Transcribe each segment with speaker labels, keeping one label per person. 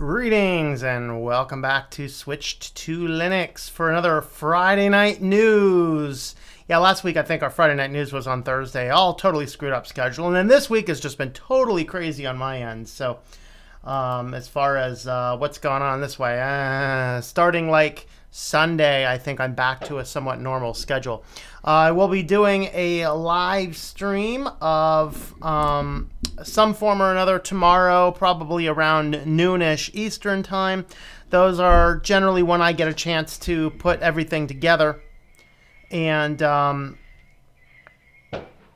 Speaker 1: Greetings and welcome back to Switched to Linux for another Friday Night News. Yeah, last week I think our Friday Night News was on Thursday. All totally screwed up schedule. And then this week has just been totally crazy on my end. So as far as what's going on this way, starting like Sunday, I think I'm back to a somewhat normal schedule. I will be doing a live stream of some form or another tomorrow, probably around noonish Eastern time. Those are generally when I get a chance to put everything together. And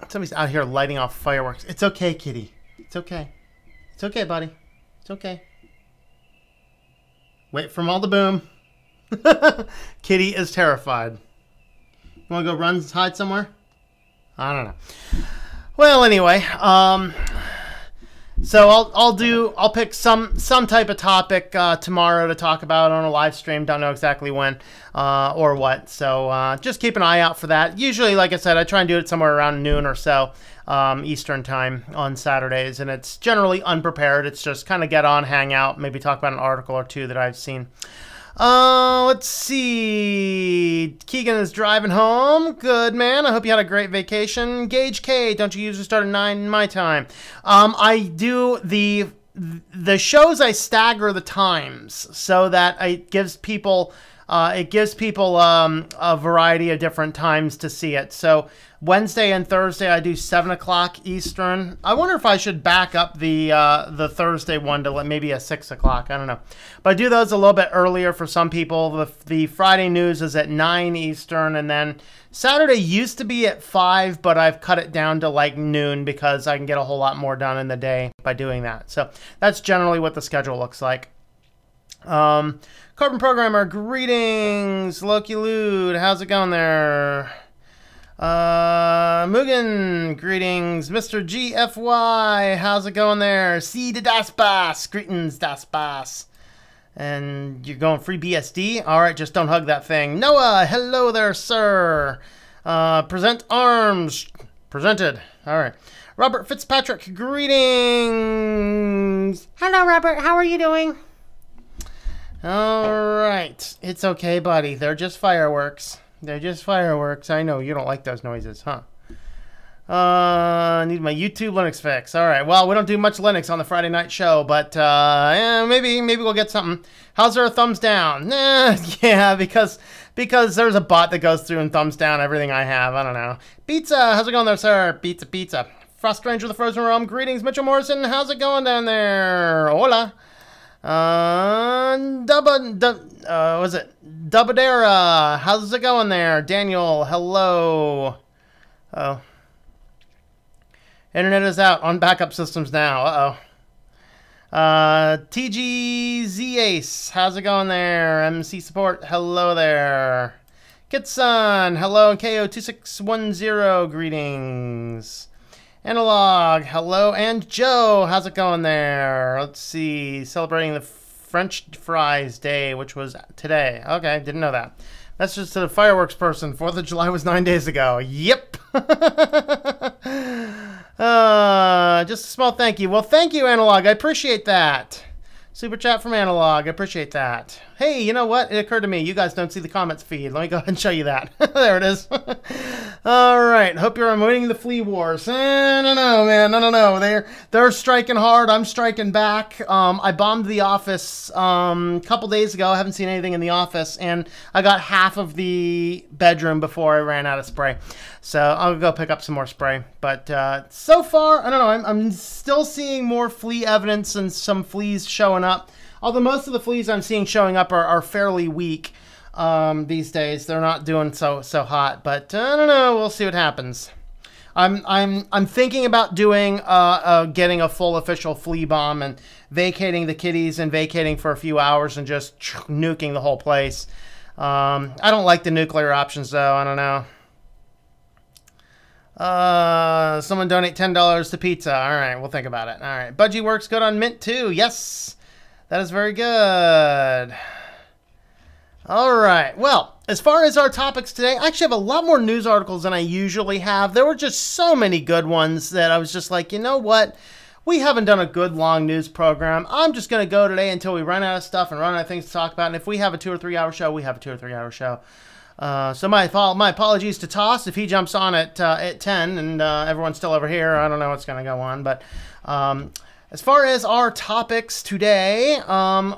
Speaker 1: somebody's out here lighting off fireworks. It's okay, kitty. It's okay. It's okay, buddy. It's okay. Wait for 'em all to boom. Kitty is terrified. You want to go run, hide somewhere? I don't know. Well, anyway, so I'll pick some type of topic tomorrow to talk about on a live stream. Don't know exactly when or what. So just keep an eye out for that. Usually, like I said, I try and do it somewhere around noon or so Eastern time on Saturdays, and it's generally unprepared. It's just kind of get on, hang out, maybe talk about an article or two that I've seen. Let's see. Keegan is driving home. Good, man. I hope you had a great vacation. Gage K, don't you usually start at 9 in my time? I do the shows. I stagger the times so that it gives people a variety of different times to see it. So Wednesday and Thursday I do 7 o'clock Eastern. I wonder if I should back up the Thursday one to maybe a 6 o'clock. I don't know. But I do those a little bit earlier for some people. The Friday news is at 9 Eastern, and then Saturday used to be at 5, but I've cut it down to like noon because I can get a whole lot more done in the day by doing that. So that's generally what the schedule looks like. Carbon Programmer, greetings. Loki Lude, how's it going there? Mugen, greetings. Mr. GFY, how's it going there? C to Das Bass, greetings, Das Bass. And you're going free BSD? Alright, just don't hug that thing. Noah, hello there, sir. Present arms. Presented. Alright. Robert Fitzpatrick, greetings. Hello, Robert. How are you doing? Alright. It's okay, buddy. They're just fireworks. They're just fireworks. I know you don't like those noises, huh? I need my YouTube Linux fix. All right. Well, we don't do much Linux on the Friday night show, but yeah, maybe we'll get something. How's there a thumbs down? Yeah, because there's a bot that goes through and thumbs down everything I have. I don't know. Pizza, how's it going there, sir? Pizza. Frost Ranger of the Frozen Realm, greetings. Mitchell Morrison, how's it going down there? Hola. Was it Dubadera? How's it going there? Daniel, hello. Oh. Internet is out on backup systems now. TGZ Ace, how's it going there? MC Support, hello there. Kitson, hello, and KO2610, greetings. Analog, hello, and Joe, how's it going there? Let's see, celebrating the French Fries Day, which was today. Okay, didn't know that. That's just a fireworks person. 4th of July was 9 days ago. Yep. Just a small thank you. Well, thank you, Analog. I appreciate that. Super chat from Analog. I appreciate that. Hey, you know what? It occurred to me. You guys don't see the comments feed. Let me go ahead and show you that. There it is. All right. Hope you're avoiding the flea wars. I don't know, man. I don't know. They're striking hard. I'm striking back. I bombed the office a couple days ago. I haven't seen anything in the office, and I got half of the bedroom before I ran out of spray. So I'll go pick up some more spray. But so far, I don't know. I'm still seeing more flea evidence and some fleas showing up. Although most of the fleas I'm seeing showing up are fairly weak these days. They're not doing so hot. But I don't know. We'll see what happens. I'm thinking about doing getting a full official flea bomb and vacating the kitties and vacating for a few hours and just nuking the whole place. I don't like the nuclear options though. I don't know. Someone donate $10 to pizza. All right, we'll think about it. All right, Budgie works good on Mint too. Yes, that is very good. All right, well, as far as our topics today, I actually have a lot more news articles than I usually have. There were just so many good ones that I was just like, you know what? we haven't done a good long news program. I'm just going to go today until we run out of stuff and run out of things to talk about. And if we have a 2 or 3 hour show, we have a 2 or 3 hour show. So my apologies to Toss if he jumps on at 10 and everyone's still over here. I don't know what's going to go on. But as far as our topics today,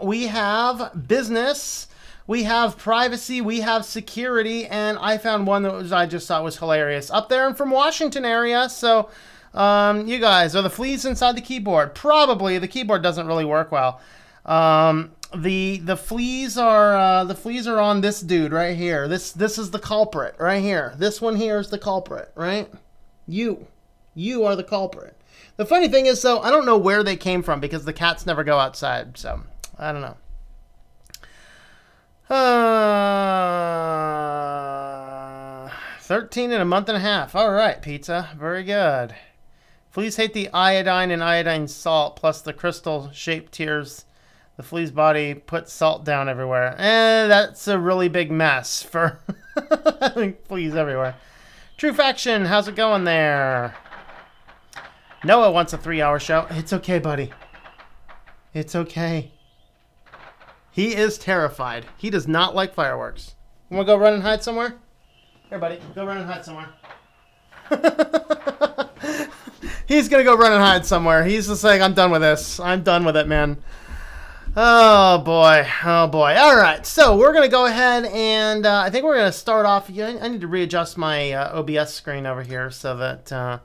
Speaker 1: we have business, we have privacy, we have security, and I found one that I just thought was hilarious. Up there and from Washington area, so you guys, are the fleas inside the keyboard? Probably. The keyboard doesn't really work well. The fleas are on this dude right here. This is the culprit right here. This one here is the culprit, right? You are the culprit. The funny thing is, though, I don't know where they came from because the cats never go outside, so I don't know. 13 in a month and a half. All right, pizza. Very good. Fleas hate the iodine and iodine salt, plus the crystal-shaped tears. The flea's body puts salt down everywhere. That's a really big mess for having fleas everywhere. True Faction, how's it going there? Noah wants a 3-hour show. It's okay, buddy. It's okay. He is terrified. He does not like fireworks. You want to go run and hide somewhere? Here, buddy. Go run and hide somewhere. He's going to go run and hide somewhere. He's just saying, I'm done with this. I'm done with it, man. Oh, boy. Oh, boy. All right. So we're going to go ahead and I think we're going to start off. I need to readjust my OBS screen over here so that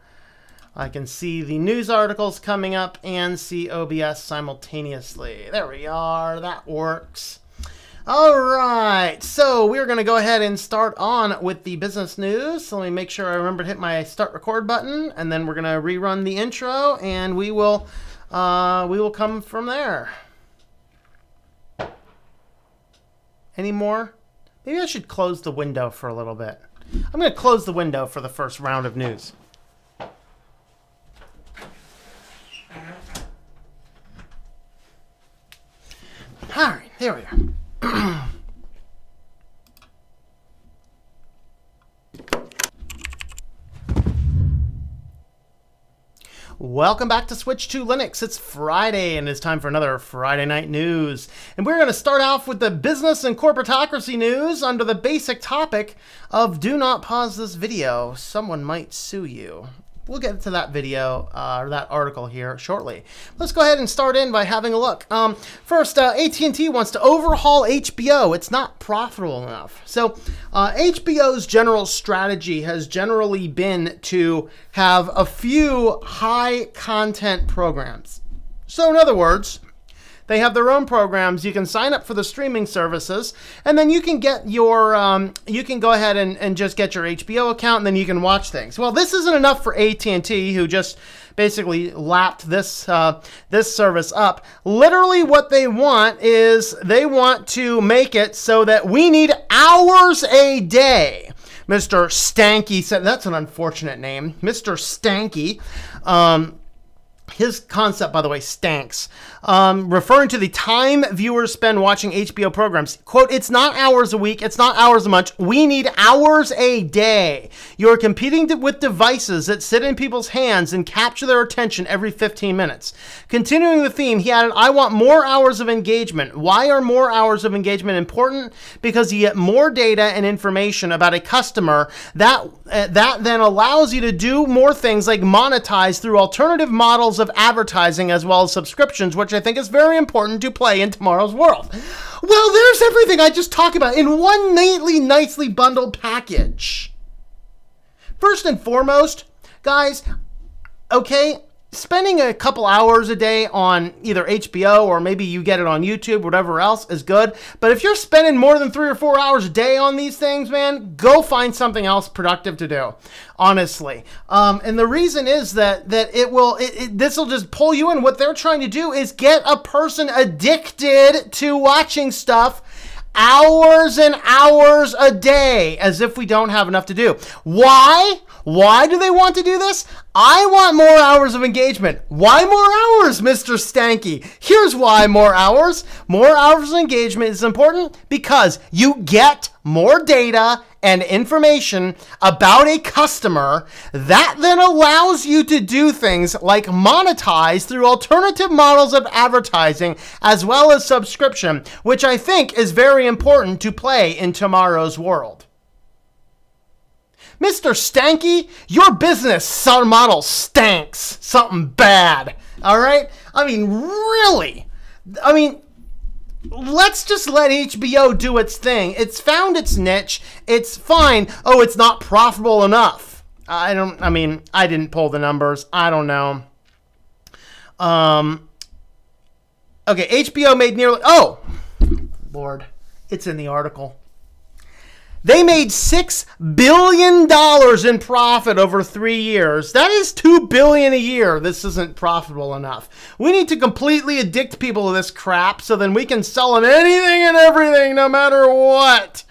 Speaker 1: I can see the news articles coming up and see OBS simultaneously. There we are. That works. All right. So we're going to go ahead and start on with the business news. So let me make sure I remember to hit my start record button, and then we're going to rerun the intro, and we will come from there. Any more? Maybe I should close the window for a little bit. I'm going to close the window for the first round of news. All right, there we are. Welcome back to Switch to Linux. It's Friday, and it's time for another Friday Night News. And we're going to start off with the business and corporatocracy news under the basic topic of do not pause this video. Someone might sue you. We'll get to that video, or that article here shortly. Let's go ahead and start in by having a look. First, AT&T wants to overhaul HBO. It's not profitable enough. So HBO's general strategy has generally been to have a few high-content programs. So in other words, they have their own programs. You can sign up for the streaming services, and then you can get your, you can go ahead and just get your HBO account, and then you can watch things. Well, this isn't enough for AT&T, who just basically lapped this this service up. Literally, what they want is they want to make it so that we need hours a day. Mr. Stanky said, that's an unfortunate name, Mr. Stanky. His concept, by the way, stanks. Referring to the time viewers spend watching HBO programs. Quote, it's not hours a week. It's not hours a month. We need hours a day. You're competing with devices that sit in people's hands and capture their attention every 15 minutes. Continuing the theme, he added, I want more hours of engagement. Why are more hours of engagement important? Because you get more data and information about a customer that then allows you to do more things like monetize through alternative models of advertising as well as subscriptions, which I think is very important to play in tomorrow's world. Well, there's everything I just talked about in one nicely bundled package. First and foremost, guys, okay, spending a couple hours a day on either HBO or maybe you get it on YouTube, whatever else is good. But if you're spending more than 3 or 4 hours a day on these things, man, go find something else productive to do, honestly. And the reason is that this will just pull you in. What they're trying to do is get a person addicted to watching stuff hours and hours a day, as if we don't have enough to do. Why? Why do they want to do this? I want more hours of engagement. Why more hours, Mr. Stanky? Here's why more hours. More hours of engagement is important because you get more data and information about a customer that then allows you to do things like monetize through alternative models of advertising as well as subscription, which I think is very important to play in tomorrow's world. Mr. Stanky, your business model stanks something bad. All right? I mean, really? I mean, let's just let HBO do its thing. It's found its niche. It's fine. Oh, it's not profitable enough. I didn't pull the numbers. I don't know. Okay, HBO made nearly... Oh, Lord. It's in the article. They made $6 billion in profit over 3 years. That is $2 billion a year. This isn't profitable enough. We need to completely addict people to this crap so then we can sell them anything and everything no matter what.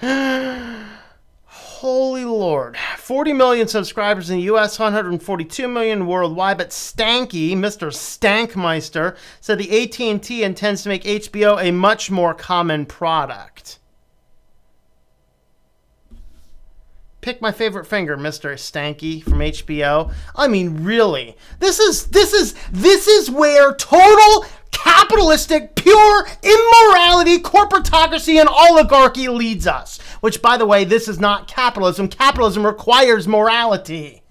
Speaker 1: Holy Lord. 40 million subscribers in the US, 142 million worldwide, but Stanky, Mr. Stankmeister, said the AT&T intends to make HBO a much more common product. Pick my favorite finger, Mr. Stanky from HBO. I mean, really, this is where total capitalistic, pure immorality, corporatocracy, and oligarchy leads us. Which, by the way, this is not capitalism. Capitalism requires morality.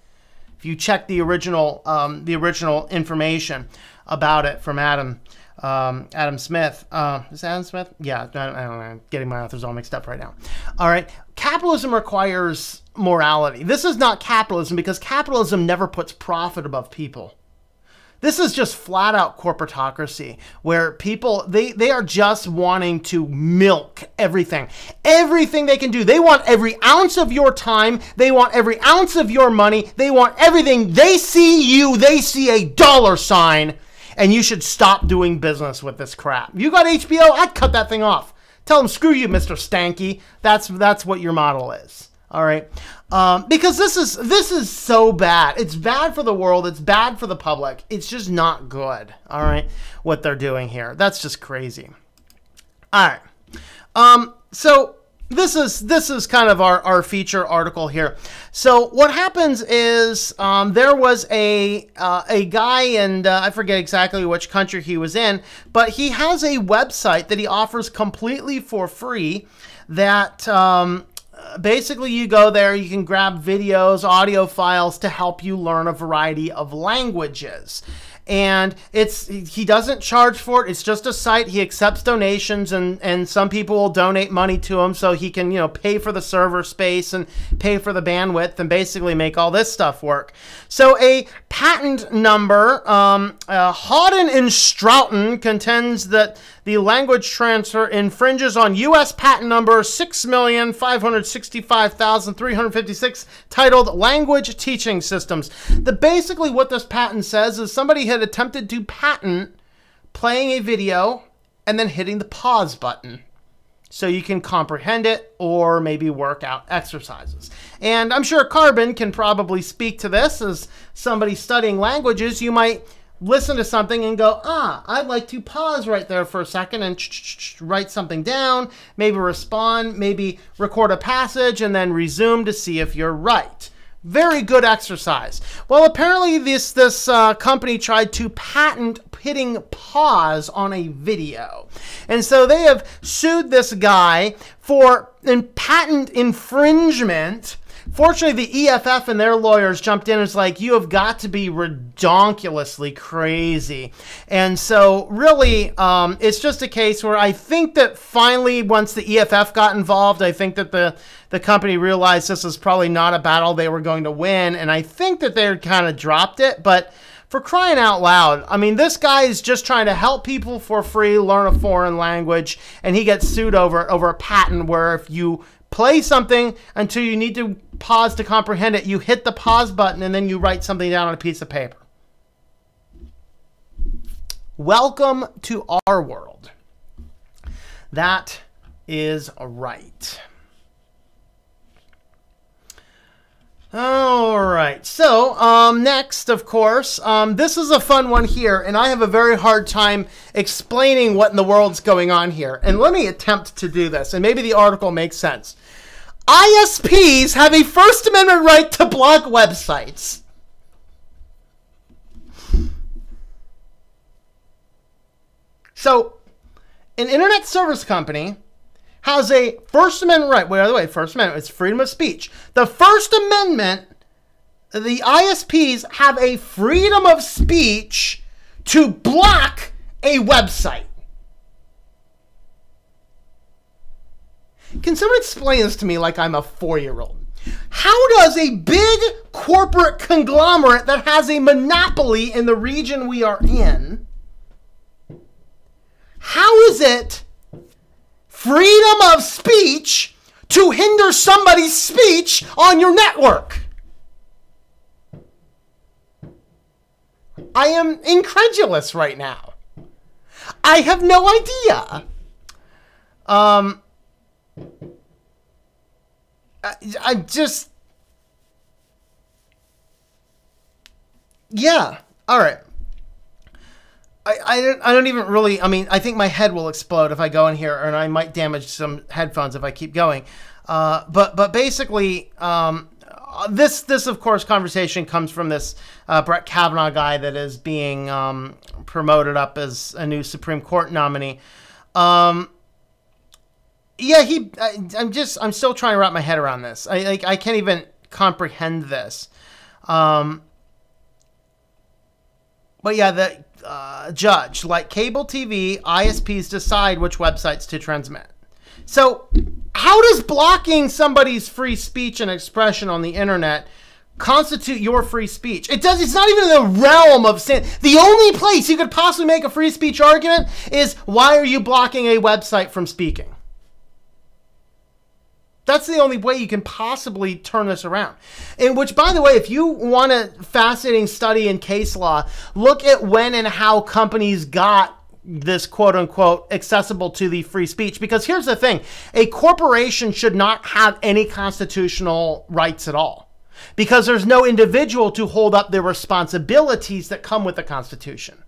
Speaker 1: If you check the original information about it from Adam Smith. Is it Adam Smith? Yeah, I don't know. I'm getting my authors all mixed up right now. All right. Capitalism requires morality. This is not capitalism because capitalism never puts profit above people. This is just flat out corporatocracy where people, they are just wanting to milk everything. Everything they can do. They want every ounce of your time. They want every ounce of your money. They want everything. They see you. They see a dollar sign. And you should stop doing business with this crap. You got HBO? I'd cut that thing off. Tell them, screw you, Mr. Stanky. That's what your model is. All right? Because this is so bad. It's bad for the world. It's bad for the public. It's just not good. All right? What they're doing here. That's just crazy. All right. So this is kind of our feature article here. So what happens is there was a guy, and I forget exactly which country he was in, but he has a website that he offers completely for free that basically you go there, you can grab videos, audio files to help you learn a variety of languages. And he doesn't charge for it. It's just a site. He accepts donations, and some people will donate money to him so he can, pay for the server space and pay for the bandwidth and basically make all this stuff work. So a patent number, Houghton and Stroughton contends that the language transfer infringes on U.S. patent number 6,565,356 titled Language Teaching Systems. Basically what this patent says is somebody had attempted to patent playing a video and then hitting the pause button so you can comprehend it or maybe work out exercises. And I'm sure Carbon can probably speak to this. As somebody studying languages, you might listen to something and go, I'd like to pause right there for a second and write something down, maybe respond, maybe record a passage, and then resume to see if you're right. Very good exercise. Well, apparently this company tried to patent hitting pause on a video. And so they have sued this guy for patent infringement. Fortunately, the EFF and their lawyers jumped in and was like, you have got to be redonkulously crazy. And so really, it's just a case where I think that finally, once the EFF got involved, I think that the company realized this was probably not a battle they were going to win. And I think that they kind of dropped it. But for crying out loud, I mean, this guy is just trying to help people for free learn a foreign language. And he gets sued over a patent where if you play something until you need to pause to comprehend it, you hit the pause button and then you write something down on a piece of paper. Welcome to our world. That is right. All right, so next, of course, this is a fun one here, and I have a very hard time explaining what in the world's going on here. And let me attempt to do this, and maybe the article makes sense. ISPs have a First Amendment right to block websites. So, an internet service company has a First Amendment right. By the way, First Amendment, it's freedom of speech. The First Amendment, the ISPs have a freedom of speech to block a website. Can someone explain this to me like I'm a 4-year-old? How does a big corporate conglomerate that has a monopoly in the region we are in, how is it freedom of speech to hinder somebody's speech on your network? I am incredulous right now. I have no idea. I just... Yeah. All right. I don't even really... I mean, I think my head will explode if I go in here, and I might damage some headphones if I keep going. But basically, this, of course, conversation comes from this Brett Kavanaugh guy that is being promoted up as a new Supreme Court nominee. Yeah, I'm still trying to wrap my head around this. I can't even comprehend this. But yeah, the judge, like cable TV, ISPs decide which websites to transmit. So how does blocking somebody's free speech and expression on the internet constitute your free speech? It's not even in the realm of sin. The only place you could possibly make a free speech argument is, why are you blocking a website from speaking? That's the only way you can possibly turn this around. In which, by the way, if you want a fascinating study in case law, look at when and how companies got this quote-unquote accessible to the free speech. Because here's the thing. A corporation should not have any constitutional rights at all. Because there's no individual to hold up the responsibilities that come with the Constitution.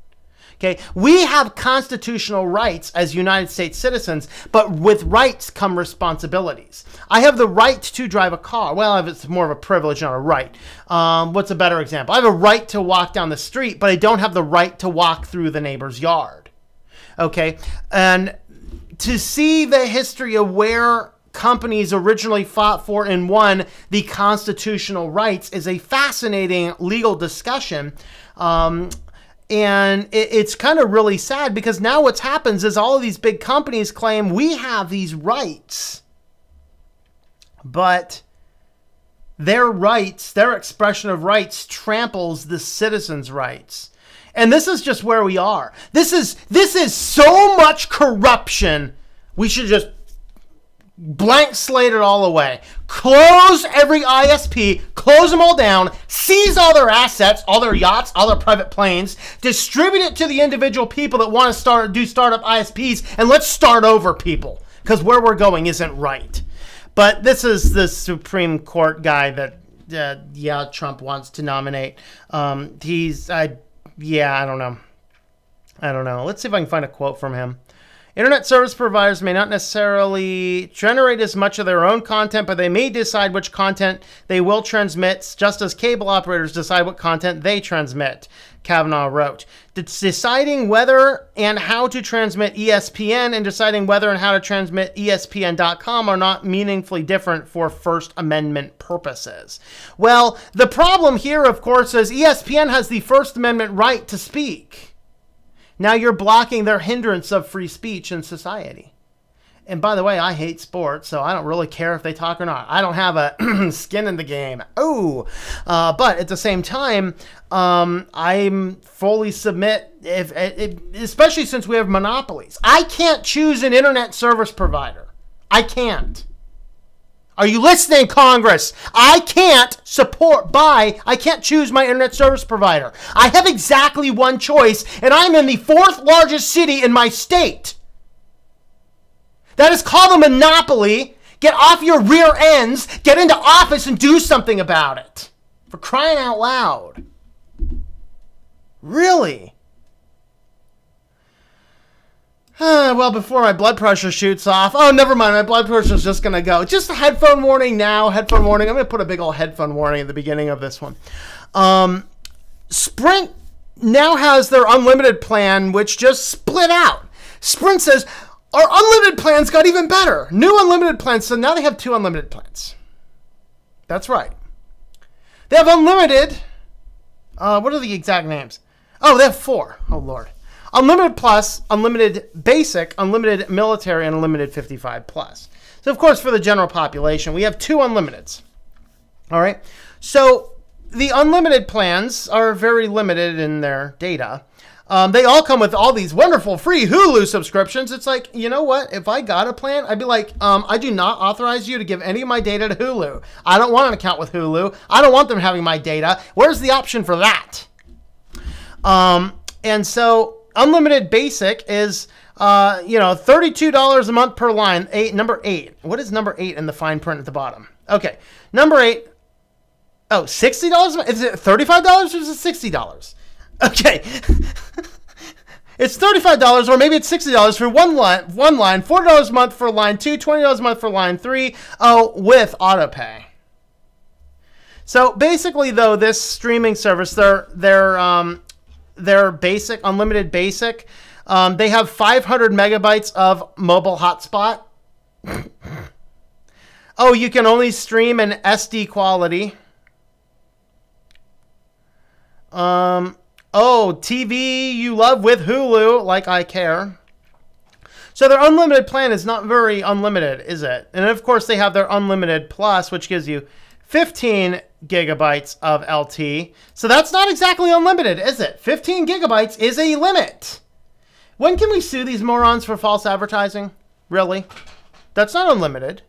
Speaker 1: Okay, we have constitutional rights as United States citizens, but with rights come responsibilities. I have the right to drive a car. Well, it's more of a privilege, not a right. What's a better example? I have a right to walk down the street, but I don't have the right to walk through the neighbor's yard. Okay, and to see the history of where companies originally fought for and won the constitutional rights is a fascinating legal discussion. And it's kind of really sad, because now what's happens is all of these big companies claim we have these rights. But their rights, their expression of rights, tramples the citizens' rights. And this is just where we are. This is so much corruption. We should just blank slate it all away. Close every ISP, close them all down, seize all their assets, all their yachts, all their private planes, distribute it to the individual people that want to do startup ISPs, and let's start over, people, because where we're going isn't right. But this is the Supreme Court guy that Trump wants to nominate. I don't know. Let's see if I can find a quote from him. Internet service providers may not necessarily generate as much of their own content, but they may decide which content they will transmit, just as cable operators decide what content they transmit, Kavanaugh wrote. Deciding whether and how to transmit ESPN and deciding whether and how to transmit ESPN.com are not meaningfully different for First Amendment purposes. Well, the problem here, of course, is ESPN has the First Amendment right to speak. Now you're blocking their hindrance of free speech in society. And by the way, I hate sports, so I don't really care if they talk or not. I don't have a skin in the game. Oh, but at the same time, I'm fully submit, especially since we have monopolies. I can't choose an internet service provider. I can't. Are you listening, Congress? I can't I can't choose my internet service provider. I have exactly one choice, and I'm in the 4th largest city in my state. That is called a monopoly. Get off your rear ends, get into office, and do something about it. For crying out loud. Really? Well, before my blood pressure shoots off. Oh, never mind. My blood pressure's just going to go. Just a headphone warning now. Headphone warning. I'm going to put a big old headphone warning at the beginning of this one. Sprint now has their unlimited plan, which just split out. Sprint says, our unlimited plans got even better. New unlimited plans. So now they have 2 unlimited plans. That's right. They have unlimited. What are the exact names? Oh, they have 4. Oh, Lord. Unlimited Plus, Unlimited Basic, Unlimited Military, and Unlimited 55 Plus. So, of course, for the general population, we have 2 unlimiteds. All right. So the unlimited plans are very limited in their data. They all come with all these wonderful free Hulu subscriptions. It's like, you know what? If I got a plan, I'd be like, I do not authorize you to give any of my data to Hulu. I don't want an account with Hulu. I don't want them having my data. Where's the option for that? And so Unlimited Basic is, $32 a month per line. Number 8. What is number 8 in the fine print at the bottom? Okay. Number 8. Oh, $60? Is it $35 or is it $60? Okay. It's $35 or maybe it's $60 for one line, $40 a month for line 2, $20 a month for line 3, with autopay. So basically though, this streaming service, their basic, unlimited basic, they have 500 megabytes of mobile hotspot. Oh, you can only stream in SD quality. Oh, TV you love with Hulu, like I care. So their unlimited plan is not very unlimited, is it? And of course they have their Unlimited Plus, which gives you 15 gigabytes of LT. So that's not exactly unlimited, is it? 15 gigabytes is a limit. When can we sue these morons for false advertising? Really? That's not unlimited.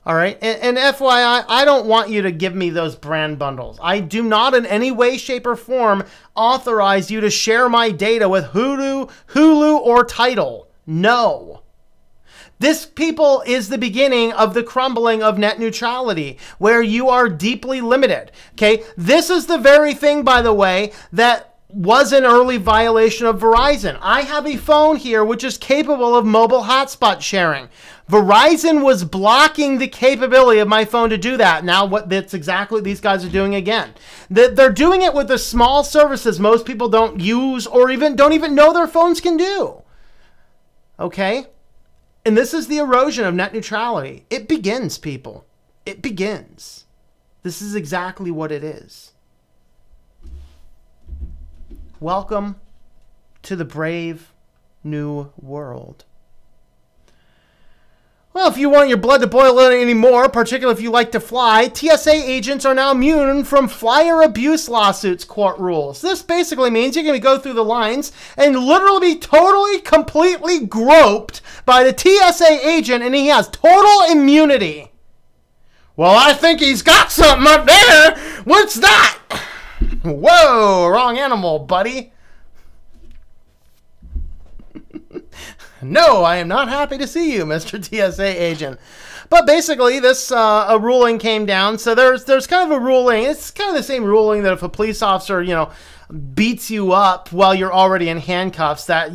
Speaker 1: All right. And FYI, I don't want you to give me those brand bundles. I do not in any way, shape, or form authorize you to share my data with Hulu, or Tidal. No. This, people, is the beginning of the crumbling of net neutrality, where you are deeply limited. Okay. This is the very thing, by the way, that was an early violation of Verizon. I have a phone here which is capable of mobile hotspot sharing. Verizon was blocking the capability of my phone to do that. Now, that's exactly what these guys are doing again. They're doing it with the small services most people don't use or don't even know their phones can do. Okay? And this is the erosion of net neutrality. It begins, people. It begins. This is exactly what it is. Welcome to the brave new world. Well, if you want your blood to boil anymore, particularly if you like to fly, TSA agents are now immune from flyer abuse lawsuits, court rules. This basically means you're going to go through the lines and literally be totally, completely groped by the TSA agent, and he has total immunity. Well, I think he's got something up there. What's that? Whoa, wrong animal, buddy. No, I am not happy to see you, Mr. TSA agent. But basically, this a ruling came down. So there's kind of a ruling. It's kind of the same ruling that if a police officer, beats you up while you're already in handcuffs, that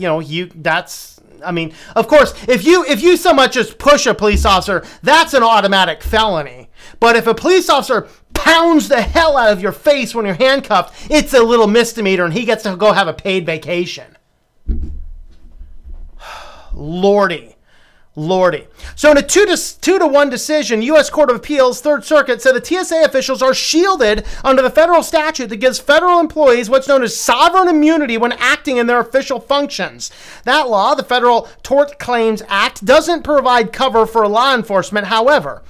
Speaker 1: I mean, of course, if you so much as push a police officer, that's an automatic felony. But if a police officer pounds the hell out of your face when you're handcuffed, it's a little misdemeanor, and he gets to go have a paid vacation. Lordy. So in a 2-to-1 decision, U.S. Court of Appeals, Third Circuit, said the TSA officials are shielded under the federal statute that gives federal employees what's known as sovereign immunity when acting in their official functions. That law, the Federal Tort Claims Act, doesn't provide cover for law enforcement, however.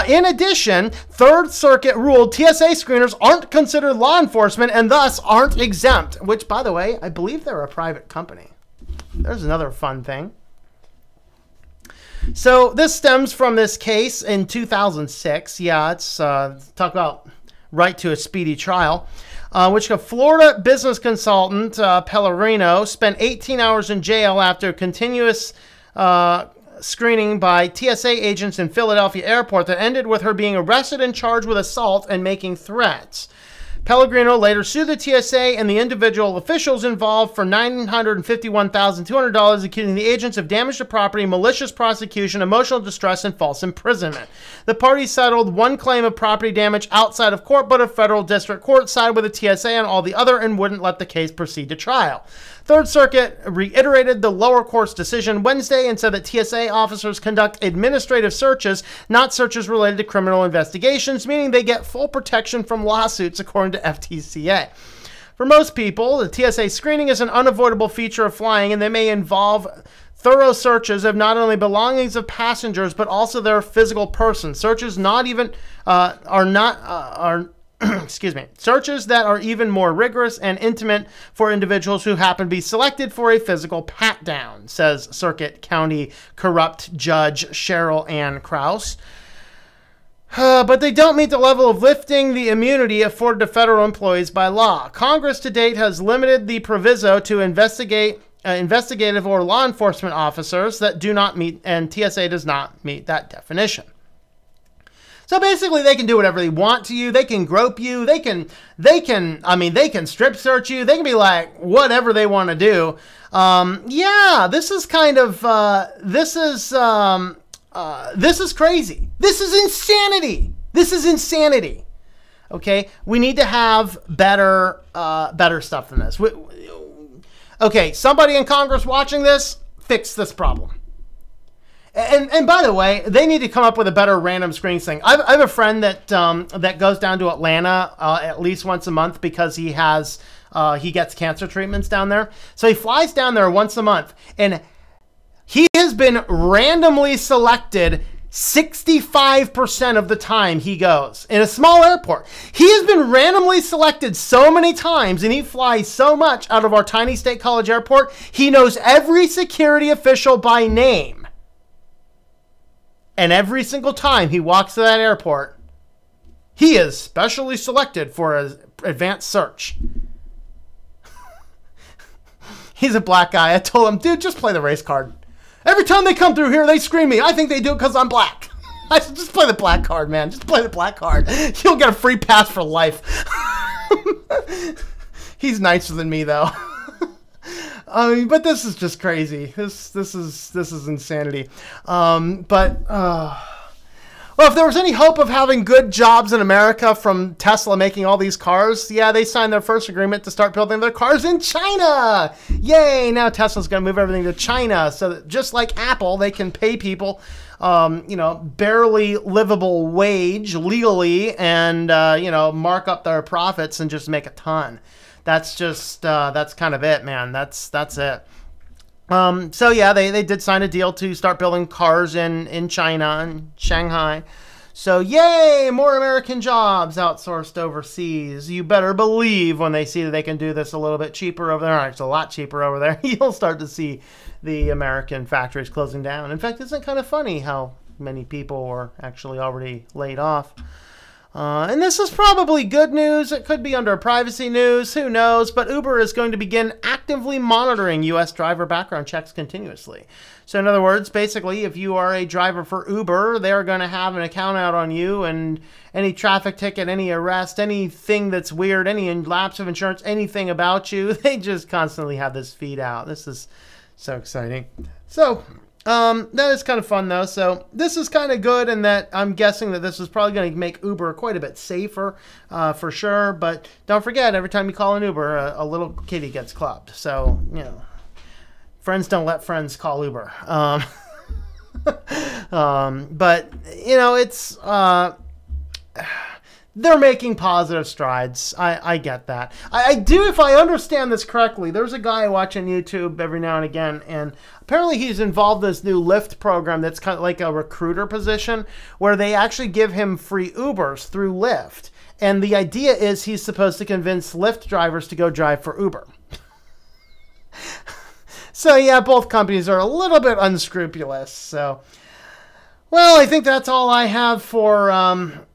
Speaker 1: In addition, Third Circuit ruled TSA screeners aren't considered law enforcement and thus aren't exempt, which, by the way, I believe they're a private company. There's another fun thing. So this stems from this case in 2006. Yeah, it's talk about right to a speedy trial, which a Florida business consultant, Pellerino, spent 18 hours in jail after continuous screening by TSA agents in Philadelphia airport that ended with her being arrested and charged with assault and making threats. Pellegrino later sued the TSA and the individual officials involved for $951,200, accusing the agents of damage to property, malicious prosecution, emotional distress, and false imprisonment. The parties settled one claim of property damage outside of court, but a federal district court sided with the TSA on all the other and wouldn't let the case proceed to trial. Third Circuit reiterated the lower court's decision Wednesday and said that TSA officers conduct administrative searches, not searches related to criminal investigations, meaning they get full protection from lawsuits, according to FTCA. For most people, the TSA screening is an unavoidable feature of flying, and they may involve thorough searches of not only belongings of passengers but also their physical person. Searches searches that are even more rigorous and intimate for individuals who happen to be selected for a physical pat-down, says Circuit County Corrupt Judge Cheryl Ann Krause. But they don't meet the level of lifting the immunity afforded to federal employees by law. Congress to date has limited the proviso to investigative or law enforcement officers that do not meet, and TSA does not meet that definition. So basically, they can do whatever they want to you. They can grope you. They can strip search you. They can be like whatever they want to do. Yeah, this is kind of, this is crazy. This is insanity. This is insanity. Okay, we need to have better stuff than this. Okay, somebody in Congress watching this, fix this problem. And by the way, they need to come up with a better random screening thing. I have a friend that that goes down to Atlanta at least once a month because he gets cancer treatments down there. So he flies down there once a month, and he has been randomly selected 65% of the time he goes in a small airport. He has been randomly selected so many times, and he flies so much out of our tiny State College airport. He knows every security official by name. And every single time he walks to that airport, he is specially selected for an advanced search. He's a black guy. I told him, dude, just play the race card. Every time they come through here, they screen me. I think they do it because I'm black. I said, just play the black card, man. Just play the black card. You'll get a free pass for life. He's nicer than me, though. I mean, but this is just crazy. This is insanity. Well, if there was any hope of having good jobs in America from Tesla making all these cars, yeah, they signed their first agreement to start building their cars in China. Yay! Now Tesla's going to move everything to China, so that just like Apple, they can pay people, barely livable wage legally, and mark up their profits and just make a ton. That's just, that's kind of it, man. That's it. So yeah, they did sign a deal to start building cars in China and Shanghai. So yay, more American jobs outsourced overseas. You better believe when they see that they can do this a little bit cheaper over there, it's a lot cheaper over there, you'll start to see the American factories closing down. In fact, isn't it kind of funny how many people were actually already laid off? And this is probably good news. It could be under privacy news. Who knows? But Uber is going to begin actively monitoring U.S. driver background checks continuously. So in other words, basically, if you are a driver for Uber, they're going to have an account out on you, and any traffic ticket, any arrest, anything that's weird, any lapse of insurance, anything about you, they just constantly have this feed out. This is so exciting. So that is kind of fun, though. So this is kind of good in that I'm guessing that this is probably going to make Uber quite a bit safer for sure. But don't forget, every time you call an Uber, a little kitty gets clubbed. So, friends don't let friends call Uber. But, it's... they're making positive strides. I get that. I do, if I understand this correctly. There's a guy watching YouTube every now and again, and apparently he's involved in this new Lyft program that's kind of like a recruiter position where they actually give him free Ubers through Lyft. And the idea is he's supposed to convince Lyft drivers to go drive for Uber. So yeah, both companies are a little bit unscrupulous. So, well, I think that's all I have for...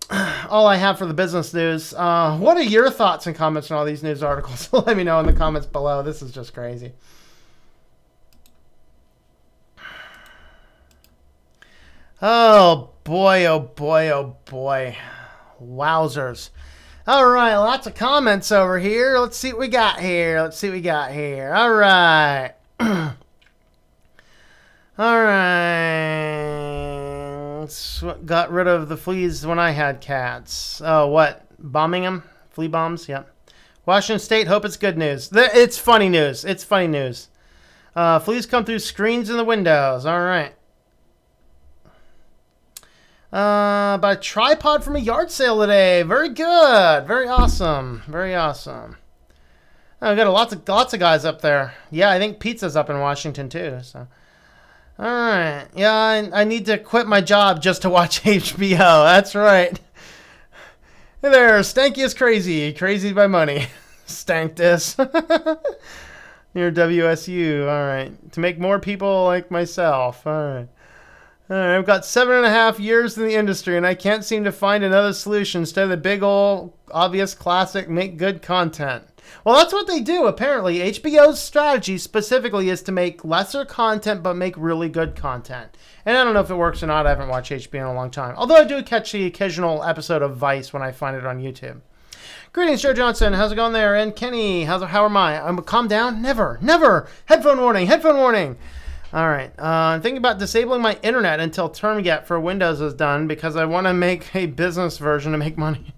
Speaker 1: the business news. What are your thoughts and comments on all these news articles? Let me know in the comments below. This is just crazy. Oh boy, oh boy, oh boy. Wowzers. All right, lots of comments over here. Let's see what we got here. All right. All right. Got rid of the fleas when I had cats. Oh, what? Bombing them? Flea bombs? Yep. Washington State, hope it's good news. It's funny news. Fleas come through screens in the windows. All right. Bought a tripod from a yard sale today. Very good. Very awesome. Oh, we got lots of guys up there. Yeah, I think Pizza's up in Washington too. So, all right. Yeah, I need to quit my job just to watch HBO. That's right. Hey there, Stanky is crazy by money. Stank this. Near WSU. All right. To make more people like myself. All right. I've got 7.5 years in the industry, and I can't seem to find another solution instead of the big old obvious classic make good content. Well, that's what they do, apparently. HBO's strategy specifically is to make lesser content, but make really good content. And I don't know if it works or not. I haven't watched HBO in a long time. Although I do catch the occasional episode of Vice when I find it on YouTube. Greetings, Joe Johnson. How's it going there? And Kenny, how am I? Calm down? Never. Headphone warning. All right. I'm thinking about disabling my internet until TermGet for Windows is done because I want to make a business version to make money.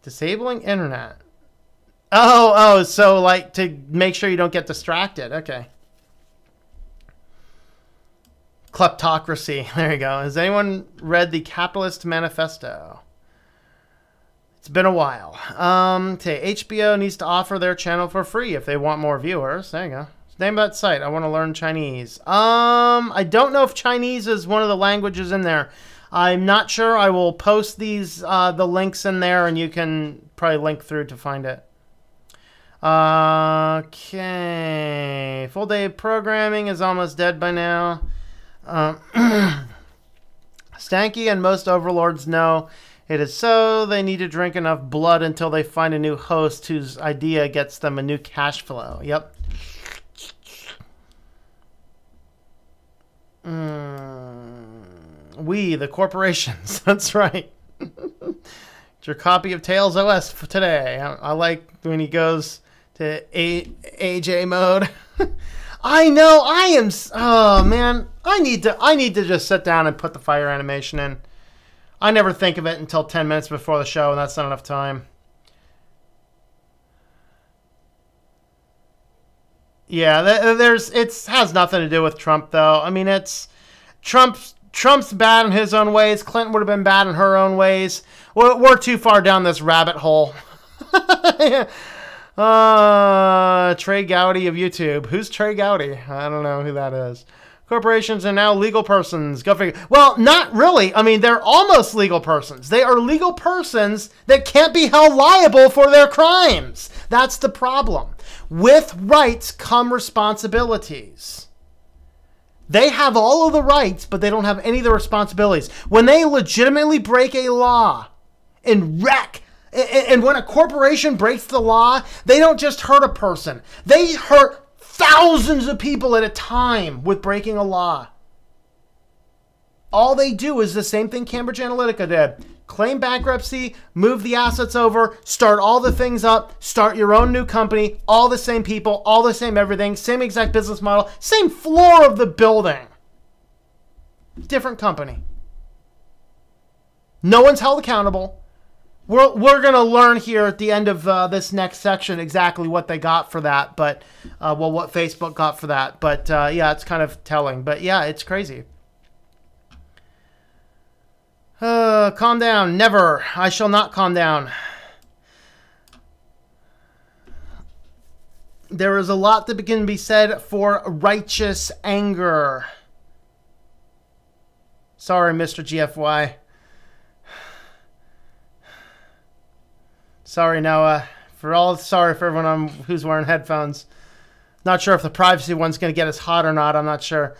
Speaker 1: Disabling internet. Oh, so like to make sure you don't get distracted. Okay. Kleptocracy. There you go. Has anyone read the Capitalist Manifesto? It's been a while. HBO needs to offer their channel for free if they want more viewers. There you go. Name that site. I want to learn Chinese. I don't know if Chinese is one of the languages in there. I'm not sure. I will post these the links in there, and you can probably link through to find it. Okay. Full day programming is almost dead by now. Stanky and most overlords know it is so. They need to drink enough blood until they find a new host whose idea gets them a new cash flow. Yep. We, the corporations. That's right. It's your copy of Tails OS for today. I like when he goes to AJ mode. I know. I am. Oh man, I need to just sit down and put the fire animation in. I never think of it until 10 minutes before the show, and that's not enough time. Yeah, it has nothing to do with Trump though. I mean, it's Trump's bad in his own ways. Clinton would have been bad in her own ways. We're too far down this rabbit hole. Trey Gowdy of YouTube. Who's Trey Gowdy? I don't know who that is. Corporations are now legal persons. Go figure. Well, not really. I mean, they're almost legal persons. They are legal persons that can't be held liable for their crimes. That's the problem. With rights come responsibilities. They have all of the rights, but they don't have any of the responsibilities. When they legitimately break a law and wreck, and when a corporation breaks the law, they don't just hurt a person. They hurt thousands of people at a time with breaking a law. All they do is the same thing Cambridge Analytica did. Claim bankruptcy, move the assets over, start all the things up, start your own new company, all the same people, all the same everything, same exact business model, same floor of the building. Different company. No one's held accountable. We're going to learn here at the end of this next section exactly what they got for that, but, well, what Facebook got for that. But, yeah, it's kind of telling. But, yeah, it's crazy. Calm down. Never. I shall not calm down. There is a lot that can be said for righteous anger. Sorry, Mr. GFY. Sorry, Noah. Sorry for everyone who's wearing headphones. Not sure if the privacy one's going to get us hot or not. I'm not sure.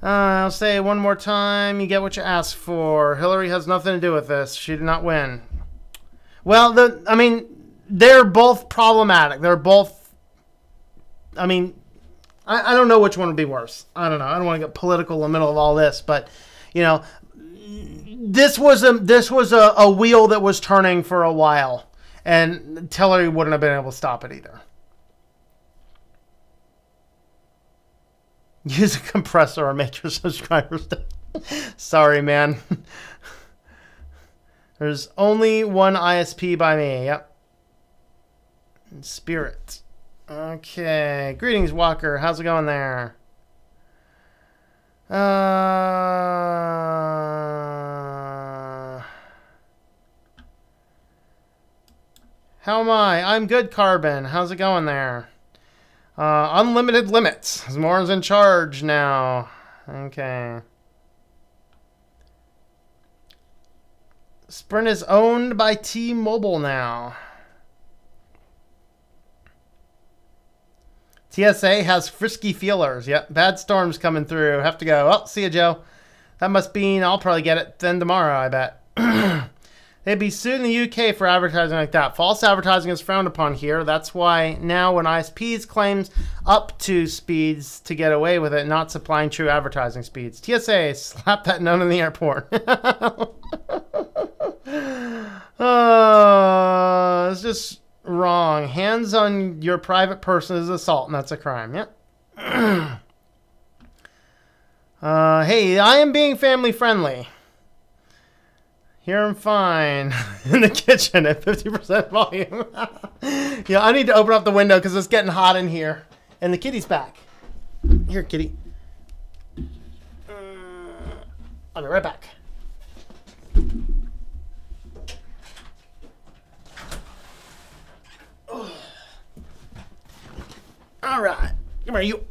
Speaker 1: I'll say one more time. You get what you ask for. Hillary has nothing to do with this. She did not win. Well, I mean, they're both problematic. They're both, I mean, I don't know which one would be worse. I don't know. I don't want to get political in the middle of all this, but, you know, This was a wheel that was turning for a while, and Tillery wouldn't have been able to stop it either. Use a compressor or make your subscribers. Sorry, man. There's only one ISP by me. Yep. Spirit. Okay. Greetings, Walker. How's it going there? How am I? I'm good, Carbon. How's it going there? Unlimited limits. Zmore's in charge now. Okay. Sprint is owned by T-Mobile now. TSA has frisky feelers. Yep, bad storms coming through. Have to go. Oh, see ya, Joe. That must mean I'll probably get it then tomorrow, I bet. They'd be sued in the UK for advertising like that. False advertising is frowned upon here. That's why now when ISPs claims up to speeds to get away with it, not supplying true advertising speeds. TSA, slap that note in the airport. It's just wrong. Hands on your private person is assault, and that's a crime. Yep. Hey, I am being family friendly. Here I'm fine. In the kitchen at 50% volume. Yeah, I need to open up the window because it's getting hot in here. And the kitty's back. Here, kitty. I'll be right back. All right. Come here, you.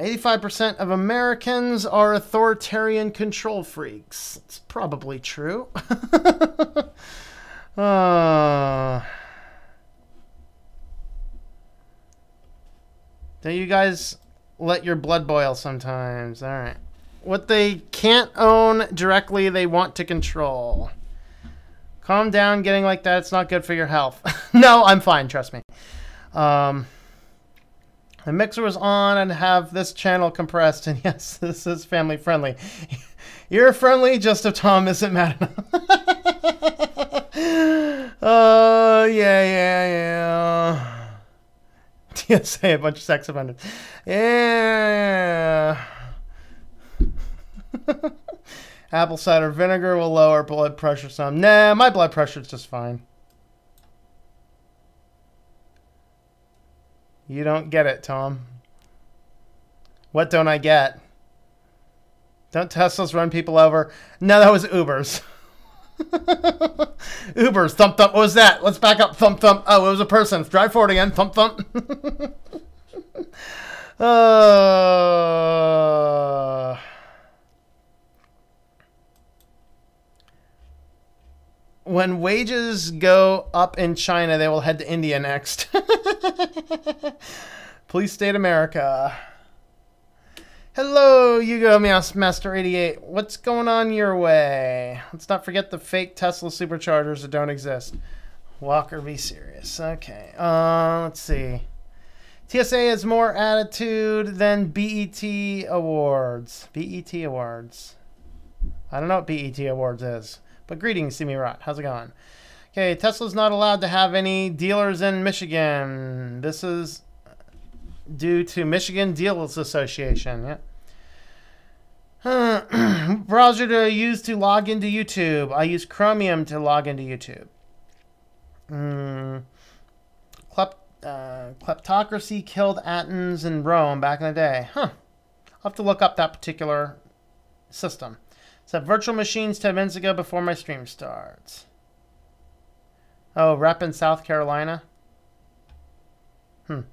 Speaker 1: 85% of Americans are authoritarian control freaks. It's probably true. Don't you guys let your blood boil sometimes? All right. What they can't own directly, they want to control. Calm down. Getting like that, it's not good for your health. No, I'm fine. Trust me. The mixer was on and have this channel compressed, and yes, this is family friendly. You're friendly just if Tom isn't mad enough. Yeah. TSA, a bunch of sex offenders. Yeah. Apple cider vinegar will lower blood pressure some. Nah, my blood pressure is just fine. You don't get it, Tom. What don't I get? Don't Teslas run people over? No, that was Ubers. Ubers, thump, thump. What was that? Let's back up. Thump, thump. Oh, it was a person. Drive forward again. Thump, thump. When wages go up in China, they will head to India next. Please state America. Hello, Yugo Master 88. What's going on your way? Let's not forget the fake Tesla superchargers that don't exist. Walker, be serious. Okay. Let's see. TSA has more attitude than BET Awards. BET Awards. I don't know what BET Awards is. But greetings, See Me Rot. How's it going? Okay, Tesla's not allowed to have any dealers in Michigan. This is due to Michigan Dealers Association. Yeah. Browser to use to log into YouTube. I use Chromium to log into YouTube. Kleptocracy killed Athens and Rome back in the day. Huh. I'll have to look up that particular system. Set virtual machines 10 minutes ago before my stream starts. Oh, rep in South Carolina? You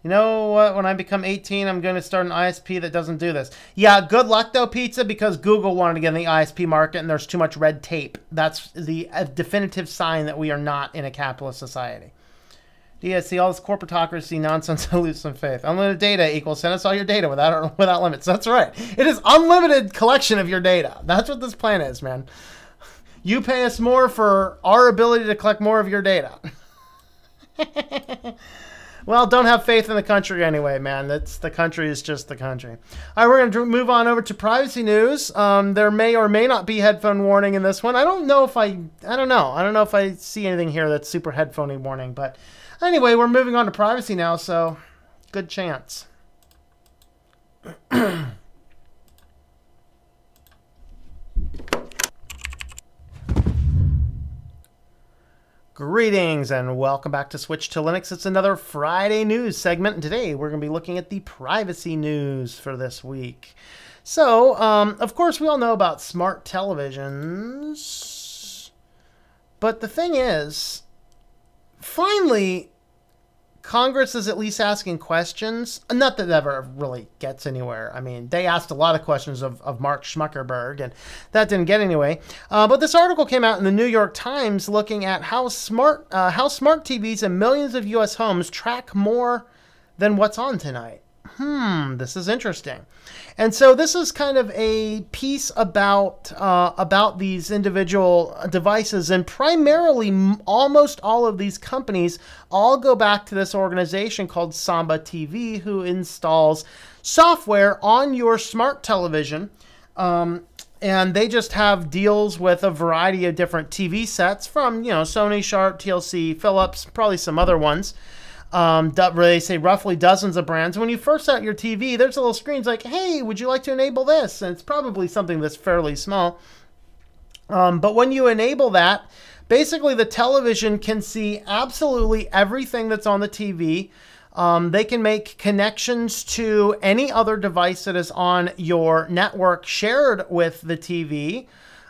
Speaker 1: know what? When I become 18, I'm going to start an ISP that doesn't do this. Yeah, good luck though, Pizza, because Google wanted to get in the ISP market and there's too much red tape. That's the definitive sign that we are not in a capitalist society. Yeah, see all this corporatocracy nonsense, I lose some faith. Unlimited data equals send us all your data without limits. That's right. It is unlimited collection of your data. That's what this plan is, man. You pay us more for our ability to collect more of your data. Well, don't have faith in the country anyway, man. The country is just the country. All right, we're going to move on over to privacy news. There may or may not be headphone warning in this one. I don't know if I don't know if I see anything here that's super headphone warning. But anyway, we're moving on to privacy now, so good chance. Greetings and welcome back to Switch to Linux. It's another Friday news segment, and today we're going to be looking at the privacy news for this week. So, of course, we all know about smart televisions, but the thing is, finally, Congress is at least asking questions. Not that it ever really gets anywhere. I mean, they asked a lot of questions of Mark Zuckerberg, and that didn't get anyway. But this article came out in the New York Times looking at how smart TVs in millions of U.S. homes track more than what's on tonight. This is interesting. And so this is kind of a piece about these individual devices, and primarily almost all of these companies all go back to this organization called Samba TV, who installs software on your smart television. And they just have deals with a variety of different TV sets from, Sony, Sharp, TLC, Philips, probably some other ones. They say roughly dozens of brands. When you first set your TV, there's a little screen like, hey, would you like to enable this? And it's probably something that's fairly small. But when you enable that, basically the television can see absolutely everything that's on the TV. They can make connections to any other device that is on your network shared with the TV.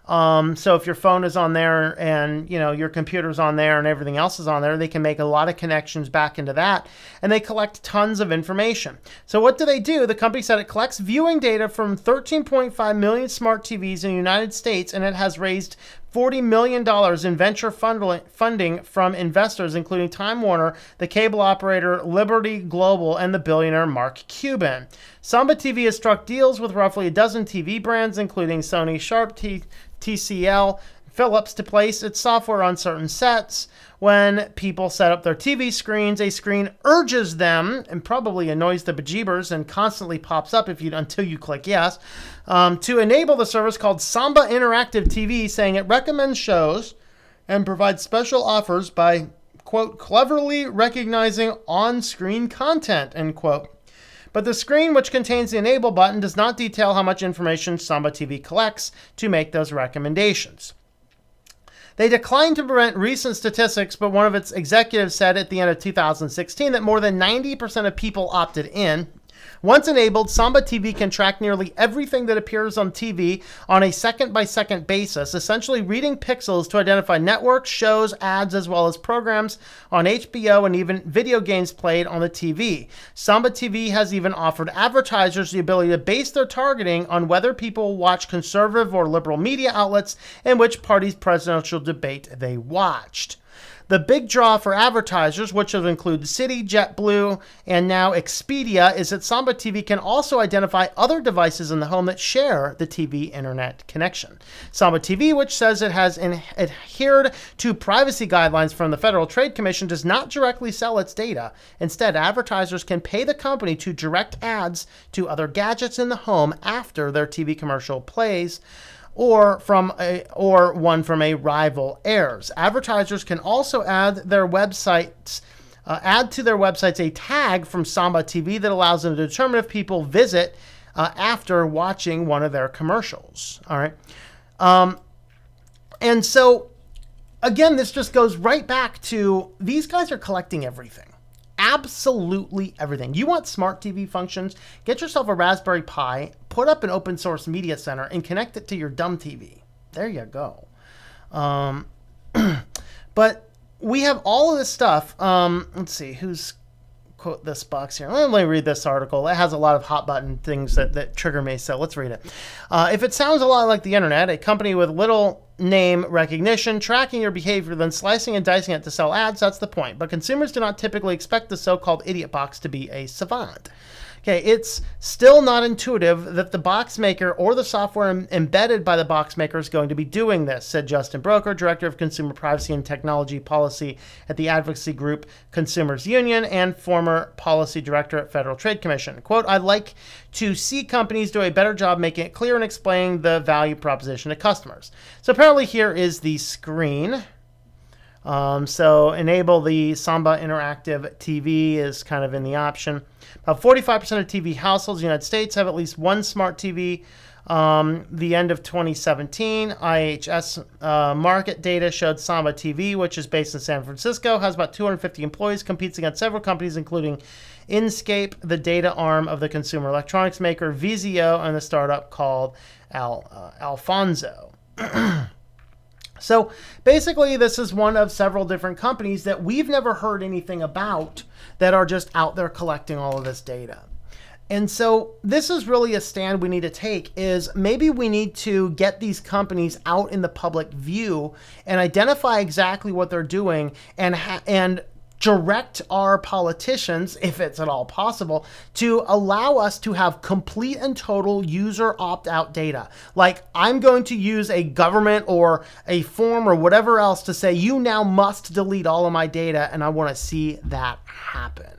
Speaker 1: So if your phone is on there and, your computer's on there and everything else is on there, they can make a lot of connections back into that, and they collect tons of information. So what do? The company said it collects viewing data from 13.5 million smart TVs in the United States, and it has raised $40 million in venture funding from investors, including Time Warner, the cable operator Liberty Global, and the billionaire Mark Cuban. Samba TV has struck deals with roughly a dozen TV brands, including Sony, Sharp, TCL, Philips, to place its software on certain sets. When people set up their TV screens, a screen urges them, and probably annoys the bejeebers and constantly pops up until you click yes, to enable the service called Samba Interactive TV, saying it recommends shows and provides special offers by, quote, cleverly recognizing on-screen content, end quote. But the screen, which contains the enable button, does not detail how much information Samba TV collects to make those recommendations. They declined to present recent statistics, but one of its executives said at the end of 2016 that more than 90% of people opted in. Once enabled, Samba TV can track nearly everything that appears on TV on a second-by-second basis, essentially reading pixels to identify networks, shows, ads, as well as programs on HBO and even video games played on the TV. Samba TV has even offered advertisers the ability to base their targeting on whether people watch conservative or liberal media outlets and which party's presidential debate they watched. The big draw for advertisers, which have included Citi, JetBlue, and now Expedia, is that Samba TV can also identify other devices in the home that share the TV internet connection. Samba TV, which says it has adhered to privacy guidelines from the Federal Trade Commission, does not directly sell its data. Instead, advertisers can pay the company to direct ads to other gadgets in the home after their TV commercial plays, or one from a rival airs. Advertisers can also add to their websites a tag from Samba TV that allows them to determine if people visit after watching one of their commercials. All right, and so again, this just goes right back to these guys are collecting everything. Absolutely everything. You want smart TV functions? Get yourself a Raspberry Pi, put up an open source media center, and connect it to your dumb TV. There you go. But we have all of this stuff. Let's see, who's quote this box here. Let me read this article. It has a lot of hot button things that trigger me, so let's read it. If it sounds a lot like the internet, a company with little name recognition, tracking your behavior, then slicing and dicing it to sell ads, that's the point. But consumers do not typically expect the so-called idiot box to be a savant. Okay, it's still not intuitive that the box maker or the software embedded by the box maker is going to be doing this, said Justin Broker, Director of Consumer Privacy and Technology Policy at the advocacy group Consumers Union and former Policy Director at Federal Trade Commission. Quote, I'd like to see companies do a better job making it clear and explaining the value proposition to customers. So apparently here is the screen. So enable the Samba Interactive TV is kind of in the option. About 45% of TV households in the United States have at least one smart TV. The end of 2017, IHS market data showed Samba TV, which is based in San Francisco, has about 250 employees, competes against several companies, including Inscape, the data arm of the consumer electronics maker Vizio, and the startup called Alfonso. So basically, this is one of several different companies that we've never heard anything about that are just out there collecting all of this data. And so this is really a stand we need to take, is maybe we need to get these companies out in the public view and identify exactly what they're doing and direct our politicians, if it's at all possible, to allow us to have complete and total user opt-out data. Like, I'm going to use a government or a form or whatever else to say, you now must delete all of my data, and I want to see that happen.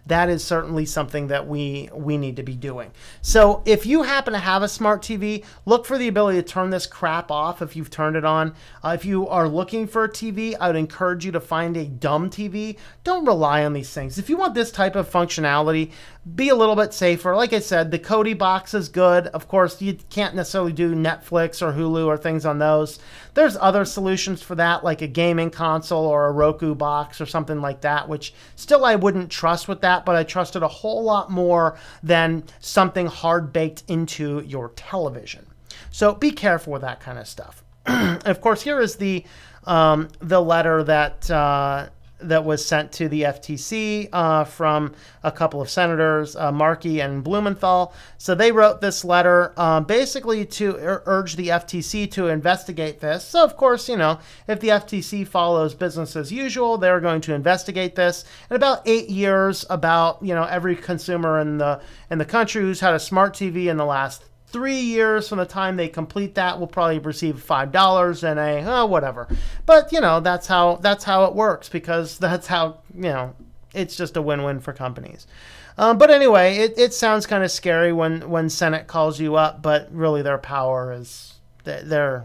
Speaker 1: That is certainly something that we need to be doing. So if you happen to have a smart TV, look for the ability to turn this crap off if you've turned it on. If you are looking for a TV, I would encourage you to find a dumb TV. Don't rely on these things. If you want this type of functionality, be a little bit safer. Like I said, the Kodi box is good. Of course, you can't necessarily do Netflix or Hulu or things on those. There's other solutions for that, like a gaming console or a Roku box or something like that, which still I wouldn't trust with that, but I trust it a whole lot more than something hard baked into your television. So be careful with that kind of stuff. Of course, here is the letter that that was sent to the FTC from a couple of senators, Markey and Blumenthal. So they wrote this letter basically to urge the FTC to investigate this. So of course, you know, if the FTC follows business as usual, they're going to investigate this. In about 8 years, about, you know, every consumer in the country who's had a smart TV in the last 3 years from the time they complete that will probably receive $5 and a whatever. But you know, that's how it works, because that's how, you know, it's just a win-win for companies. But anyway, it sounds kind of scary when Senate calls you up, but really their power is they're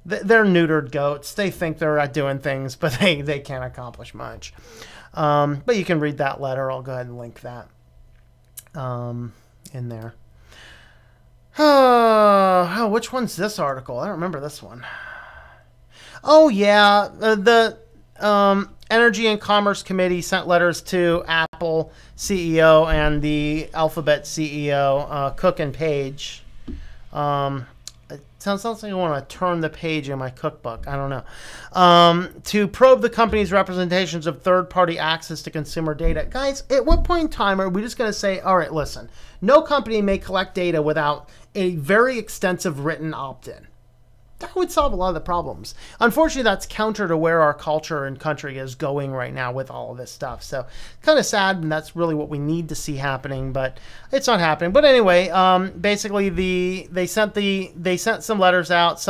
Speaker 1: neutered goats. They think they're doing things, but they can't accomplish much. But you can read that letter. I'll go ahead and link that in there. Oh, which one's this article? I don't remember this one. Oh, yeah. The Energy and Commerce Committee sent letters to Apple CEO and the Alphabet CEO, Cook and Page. It sounds like I want to turn the page in my cookbook. I don't know. To probe the company's representations of third-party access to consumer data. Guys, at what point in time are we just going to say, all right, listen, no company may collect data without a very extensive written opt-in? That would solve a lot of the problems. Unfortunately, that's counter to where our culture and country is going right now with all of this stuff. So kind of sad, and that's really what we need to see happening, but it's not happening. But anyway, basically they sent some letters out.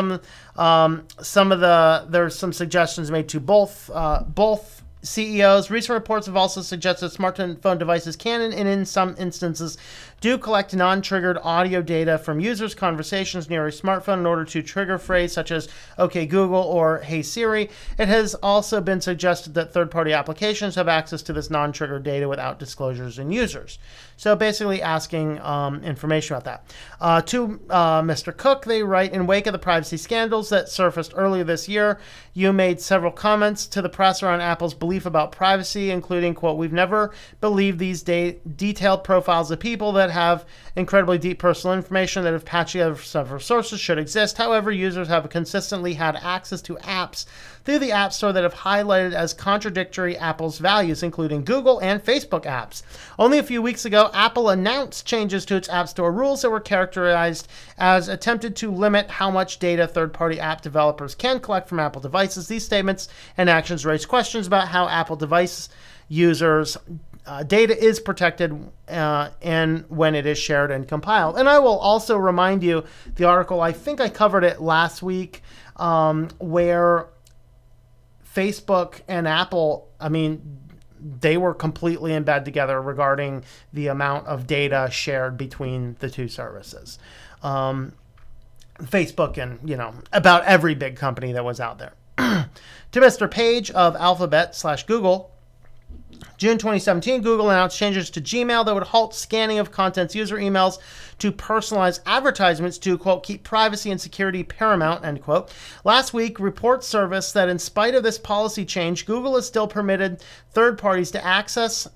Speaker 1: There's some suggestions made to both CEOs. Recent reports have also suggested smartphone devices can, and in some instances, do collect non-triggered audio data from users' conversations near a smartphone in order to trigger phrase such as "Okay Google" or "Hey Siri." It has also been suggested that third-party applications have access to this non-triggered data without disclosures in users. So basically asking information about that. To Mr. Cook, they write, in wake of the privacy scandals that surfaced earlier this year, you made several comments to the press around Apple's belief about privacy, including, quote, "We've never believed these detailed profiles of people that have incredibly deep personal information that have patched together from several sources should exist. However, users have consistently had access to apps through the App Store that have highlighted as contradictory Apple's values, including Google and Facebook apps. Only a few weeks ago, Apple announced changes to its App Store rules that were characterized as attempted to limit how much data third-party app developers can collect from Apple devices. These statements and actions raise questions about how Apple device users data is protected and when it is shared and compiled. And I will also remind you the article, I think I covered it last week, where Facebook and Apple, I mean, they were completely in bed together regarding the amount of data shared between the two services. Facebook and, you know, about every big company that was out there. To Mr. Page of Alphabet/Google, June 2017, Google announced changes to Gmail that would halt scanning of content's user emails to personalize advertisements to, quote, keep privacy and security paramount, end quote. Last week, reports surfaced that in spite of this policy change, Google has still permitted third parties to access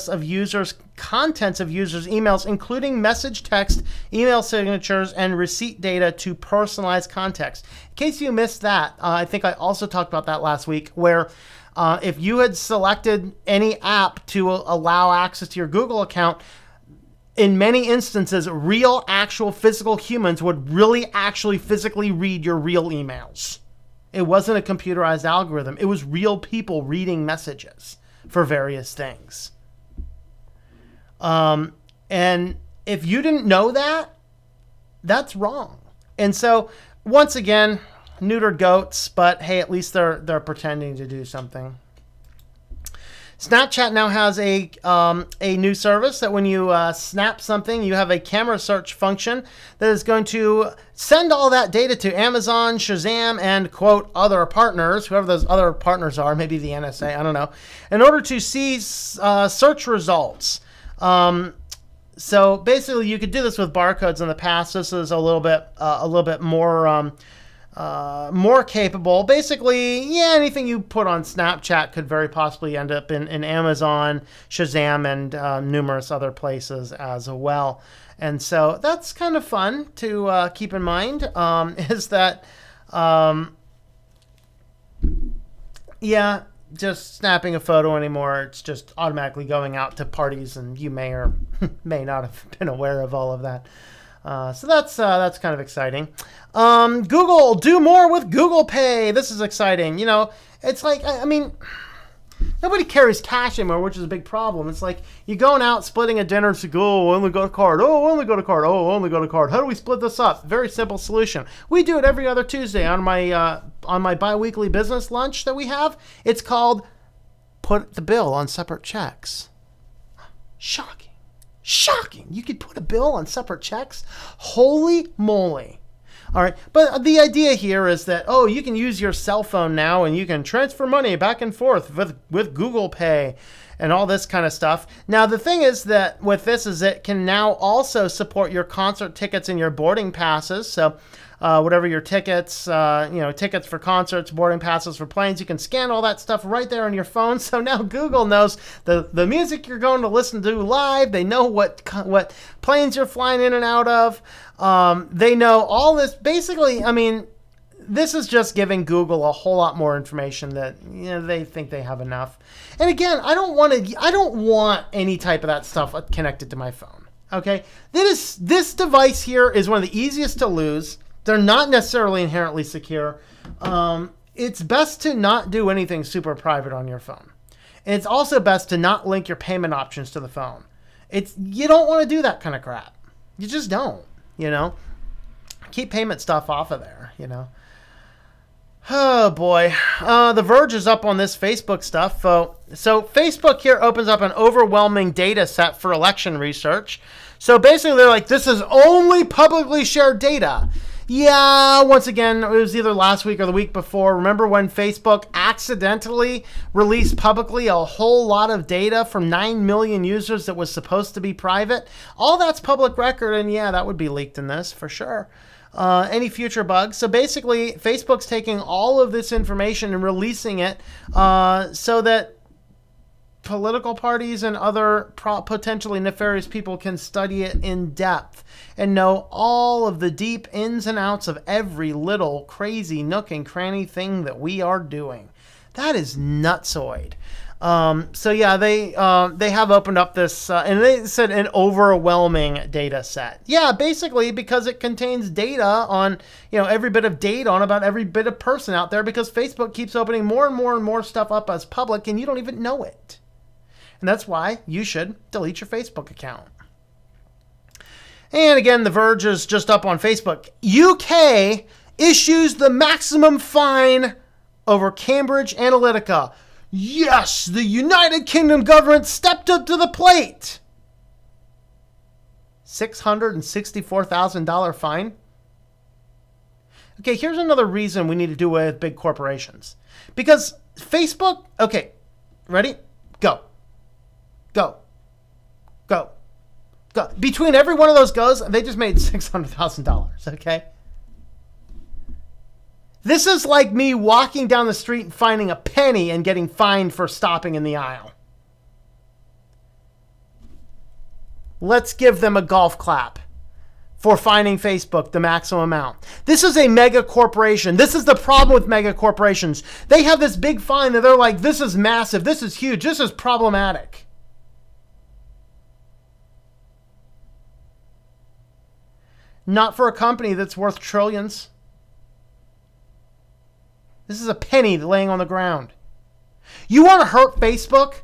Speaker 1: of users' contents of users' emails, including message, text, email signatures, and receipt data to personalize context. In case you missed that, I think I also talked about that last week, where if you had selected any app to allow access to your Google account, in many instances, real, actual, physical humans would really actually physically read your real emails. It wasn't a computerized algorithm. It was real people reading messages for various things. And if you didn't know that, that's wrong. And so, once again, neutered goats, but hey, at least they're pretending to do something. Snapchat now has a new service that when you snap something, you have a camera search function that is going to send all that data to Amazon, Shazam, and, quote, other partners, whoever those other partners are, maybe the NSA, I don't know, in order to see search results. So basically, you could do this with barcodes in the past. This is a little bit more more capable. Basically, yeah, anything you put on Snapchat could very possibly end up in Amazon, Shazam, and numerous other places as well. And so that's kind of fun to keep in mind, is that, yeah, just snapping a photo anymore, it's just automatically going out to parties, and you may or may not have been aware of all of that. So that's kind of exciting. Google, do more with Google Pay. This is exciting. You know, it's like, I mean, nobody carries cash anymore, which is a big problem. It's like you're going out, splitting a dinner. It's like, oh, only got a card. Oh, only got a card. Oh, only got a card. How do we split this up? Very simple solution. We do it every other Tuesday on my bi-weekly business lunch that we have. It's called put the bill on separate checks. Shocking. Shocking. You could put a bill on separate checks? Holy moly. All right. But the idea here is that, oh, you can use your cell phone now and you can transfer money back and forth with Google Pay and all this kind of stuff. Now, the thing is that with this is it can now also support your concert tickets and your boarding passes. So whatever your tickets, tickets for concerts, boarding passes for planes, you can scan all that stuff right there on your phone. So now Google knows the music you're going to listen to live. They know what planes you're flying in and out of. They know all this. Basically, I mean, this is just giving Google a whole lot more information that, you know, they think they have enough. And again, I don't want any type of that stuff connected to my phone. Okay, this device here is one of the easiest to lose. They're not necessarily inherently secure. It's best to not do anything super private on your phone. And it's also best to not link your payment options to the phone. You don't want to do that kind of crap. You just don't, you know. Keep payment stuff off of there, you know. Oh, boy. The Verge is up on this Facebook stuff. So Facebook here opens up an overwhelming data set for election research. So basically, they're like, this is only publicly shared data. Yeah, once again, it was either last week or the week before. Remember when Facebook accidentally released publicly a whole lot of data from 9 million users that was supposed to be private? All that's public record, and yeah, that would be leaked in this for sure. Any future bugs. So basically, Facebook's taking all of this information and releasing it so that political parties and other potentially nefarious people can study it in depth and know all of the deep ins and outs of every little crazy nook and cranny thing that we are doing. That is nutsoid. So yeah, they have opened up this, and they said an overwhelming data set. Yeah, basically because it contains data on, you know, every bit of data on about every bit of person out there, because Facebook keeps opening more and more and more stuff up as public, and you don't even know it. And that's why you should delete your Facebook account. And again, The Verge is just up on Facebook. UK issues the maximum fine over Cambridge Analytica. Yes, the United Kingdom government stepped up to the plate. $664,000 fine. Okay, here's another reason we need to do away with big corporations. Because Facebook, okay, ready? Go. Go. Go. Go. Between every one of those goes, they just made $600,000, okay? This is like me walking down the street and finding a penny and getting fined for stopping in the aisle. Let's give them a golf clap for fining Facebook the maximum amount. This is a mega corporation. This is the problem with mega corporations. They have this big fine and they're like, this is massive, this is huge, this is problematic. Not for a company that's worth trillions. This is a penny laying on the ground. You want to hurt Facebook?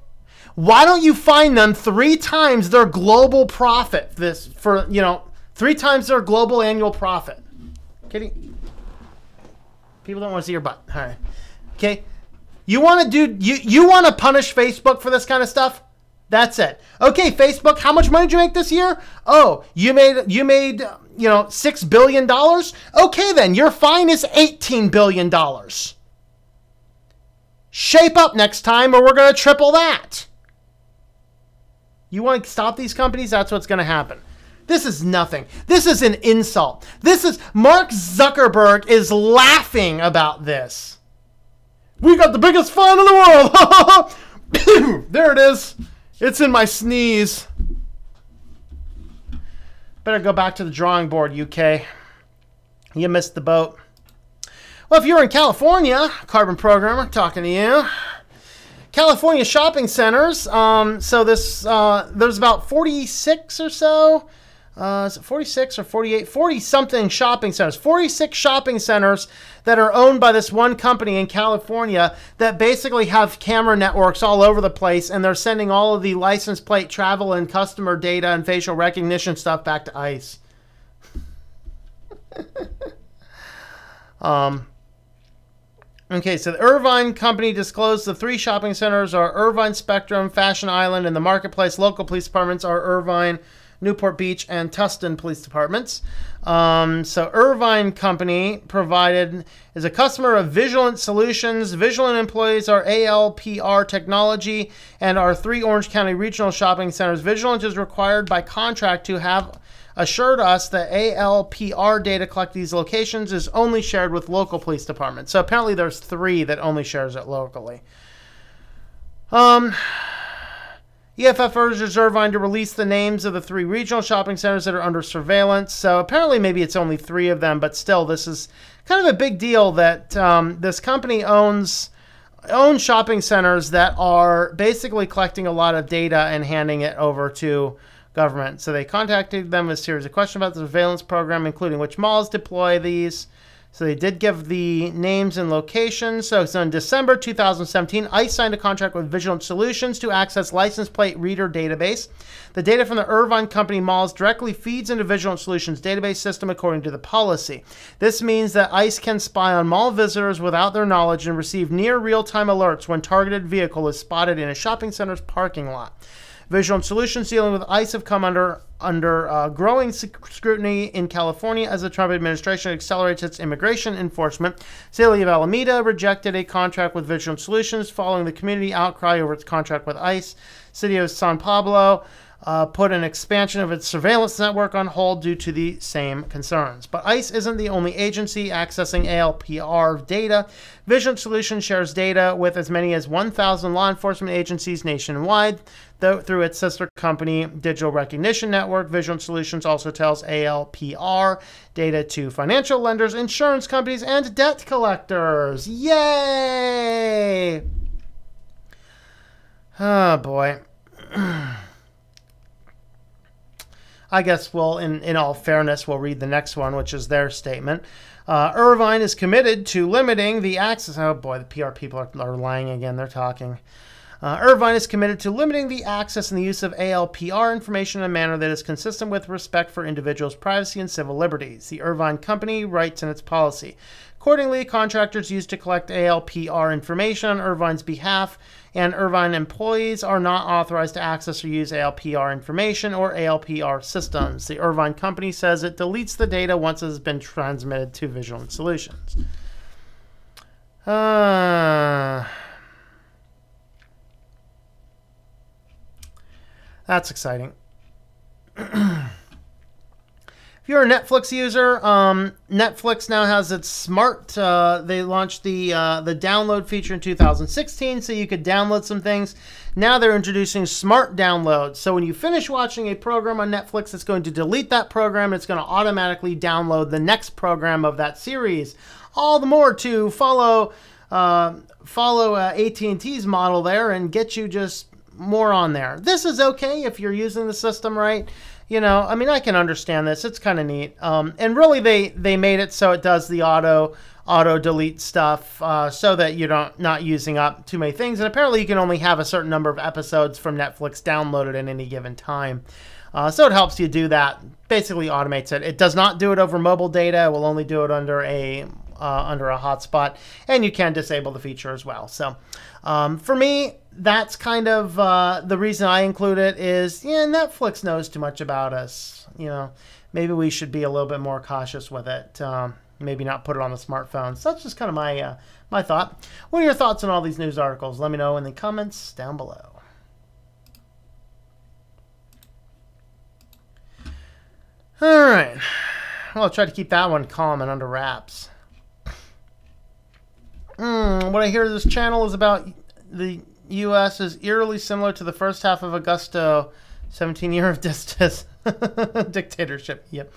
Speaker 1: Why don't you fine them 3 times their global profit? 3 times their global annual profit. Kidding? People don't want to see your butt. All right. Okay. You want to you want to punish Facebook for this kind of stuff? That's it. Okay, Facebook, how much money did you make this year? Oh, you made $6 billion? Okay then, your fine is $18 billion. Shape up next time or we're going to triple that. You want to stop these companies? That's what's going to happen. This is nothing. This is an insult. Mark Zuckerberg is laughing about this. We got the biggest fine in the world. There it is. It's in my sneeze. Better go back to the drawing board, UK. You missed the boat. Well, if you're in California, Carbon Programmer, talking to you. California shopping centers. So there's about 46 or so. Is it 46 or 48? 40-something shopping centers. 46 shopping centers that are owned by this one company in California that basically have camera networks all over the place, and they're sending all of the license plate travel and customer data and facial recognition stuff back to ICE. Okay, so the Irvine company disclosed the 3 shopping centers are Irvine, Spectrum, Fashion Island, and the Marketplace. Local police departments are Irvine, Newport Beach, and Tustin police departments. So Irvine company is a customer of Vigilant Solutions. Vigilant employees are ALPR Technology and our 3 Orange County regional shopping centers. Vigilant is required by contract to have assured us that ALPR data collected these locations is only shared with local police departments. So apparently there's 3 that only shares it locally. EFF urges Irvine to release the names of the 3 regional shopping centers that are under surveillance. So apparently maybe it's only 3 of them, but still this is kind of a big deal that this company owns shopping centers that are basically collecting a lot of data and handing it over to government. So they contacted them with a series of questions about the surveillance program, including which malls deploy these. So they did give the names and locations. So in December 2017, ICE signed a contract with Vigilant Solutions to access license plate reader database. The data from the Irvine company malls directly feeds into Vigilant Solutions database system according to the policy. This means that ICE can spy on mall visitors without their knowledge and receive near real-time alerts when targeted vehicle is spotted in a shopping center's parking lot. Vigilant Solutions dealing with ICE have come under growing scrutiny in California as the Trump administration accelerates its immigration enforcement. City of Alameda rejected a contract with Vigilant Solutions following the community outcry over its contract with ICE. City of San Pablo put an expansion of its surveillance network on hold due to the same concerns. But ICE isn't the only agency accessing ALPR data. Vigilant Solutions shares data with as many as 1,000 law enforcement agencies nationwide. Through its sister company, Digital Recognition Network, Vigilant Solutions also tells ALPR data to financial lenders, insurance companies, and debt collectors. Yay! Oh, boy. I guess we'll, in all fairness, we'll read the next one, which is their statement. Irvine is committed to limiting the access. Oh, boy, the PR people are lying again. They're talking. Irvine is committed to limiting the access and the use of ALPR information in a manner that is consistent with respect for individuals' privacy and civil liberties. The Irvine Company writes in its policy. Accordingly, contractors used to collect ALPR information on Irvine's behalf, and Irvine employees are not authorized to access or use ALPR information or ALPR systems. The Irvine Company says it deletes the data once it has been transmitted to Vigilant Solutions. That's exciting. If you're a Netflix user, Netflix now has its smart. They launched the download feature in 2016, so you could download some things. Now they're introducing smart downloads. So when you finish watching a program on Netflix, it's going to delete that program. It's going to automatically download the next program of that series. All the more to follow AT&T's model there and get you just more on there. This is okay if you're using the system right. You know, I mean, I can understand this. It's kind of neat. And really, they made it so it does the auto delete stuff so that you're not using up too many things. And apparently, you can only have a certain number of episodes from Netflix downloaded at any given time. So it helps you do that. Basically, automates it. It does not do it over mobile data. It will only do it under a hotspot, and you can disable the feature as well. So for me, that's kind of the reason I include it is, yeah, Netflix knows too much about us. You know, maybe we should be a little bit more cautious with it. Maybe not put it on the smartphone. So that's just kind of my thought. What are your thoughts on all these news articles? Let me know in the comments down below. All right. Well, I'll try to keep that one calm and under wraps. What I hear this channel is about the U.S. is eerily similar to the first half of Augusto, 17-year of dictatorship. Yep.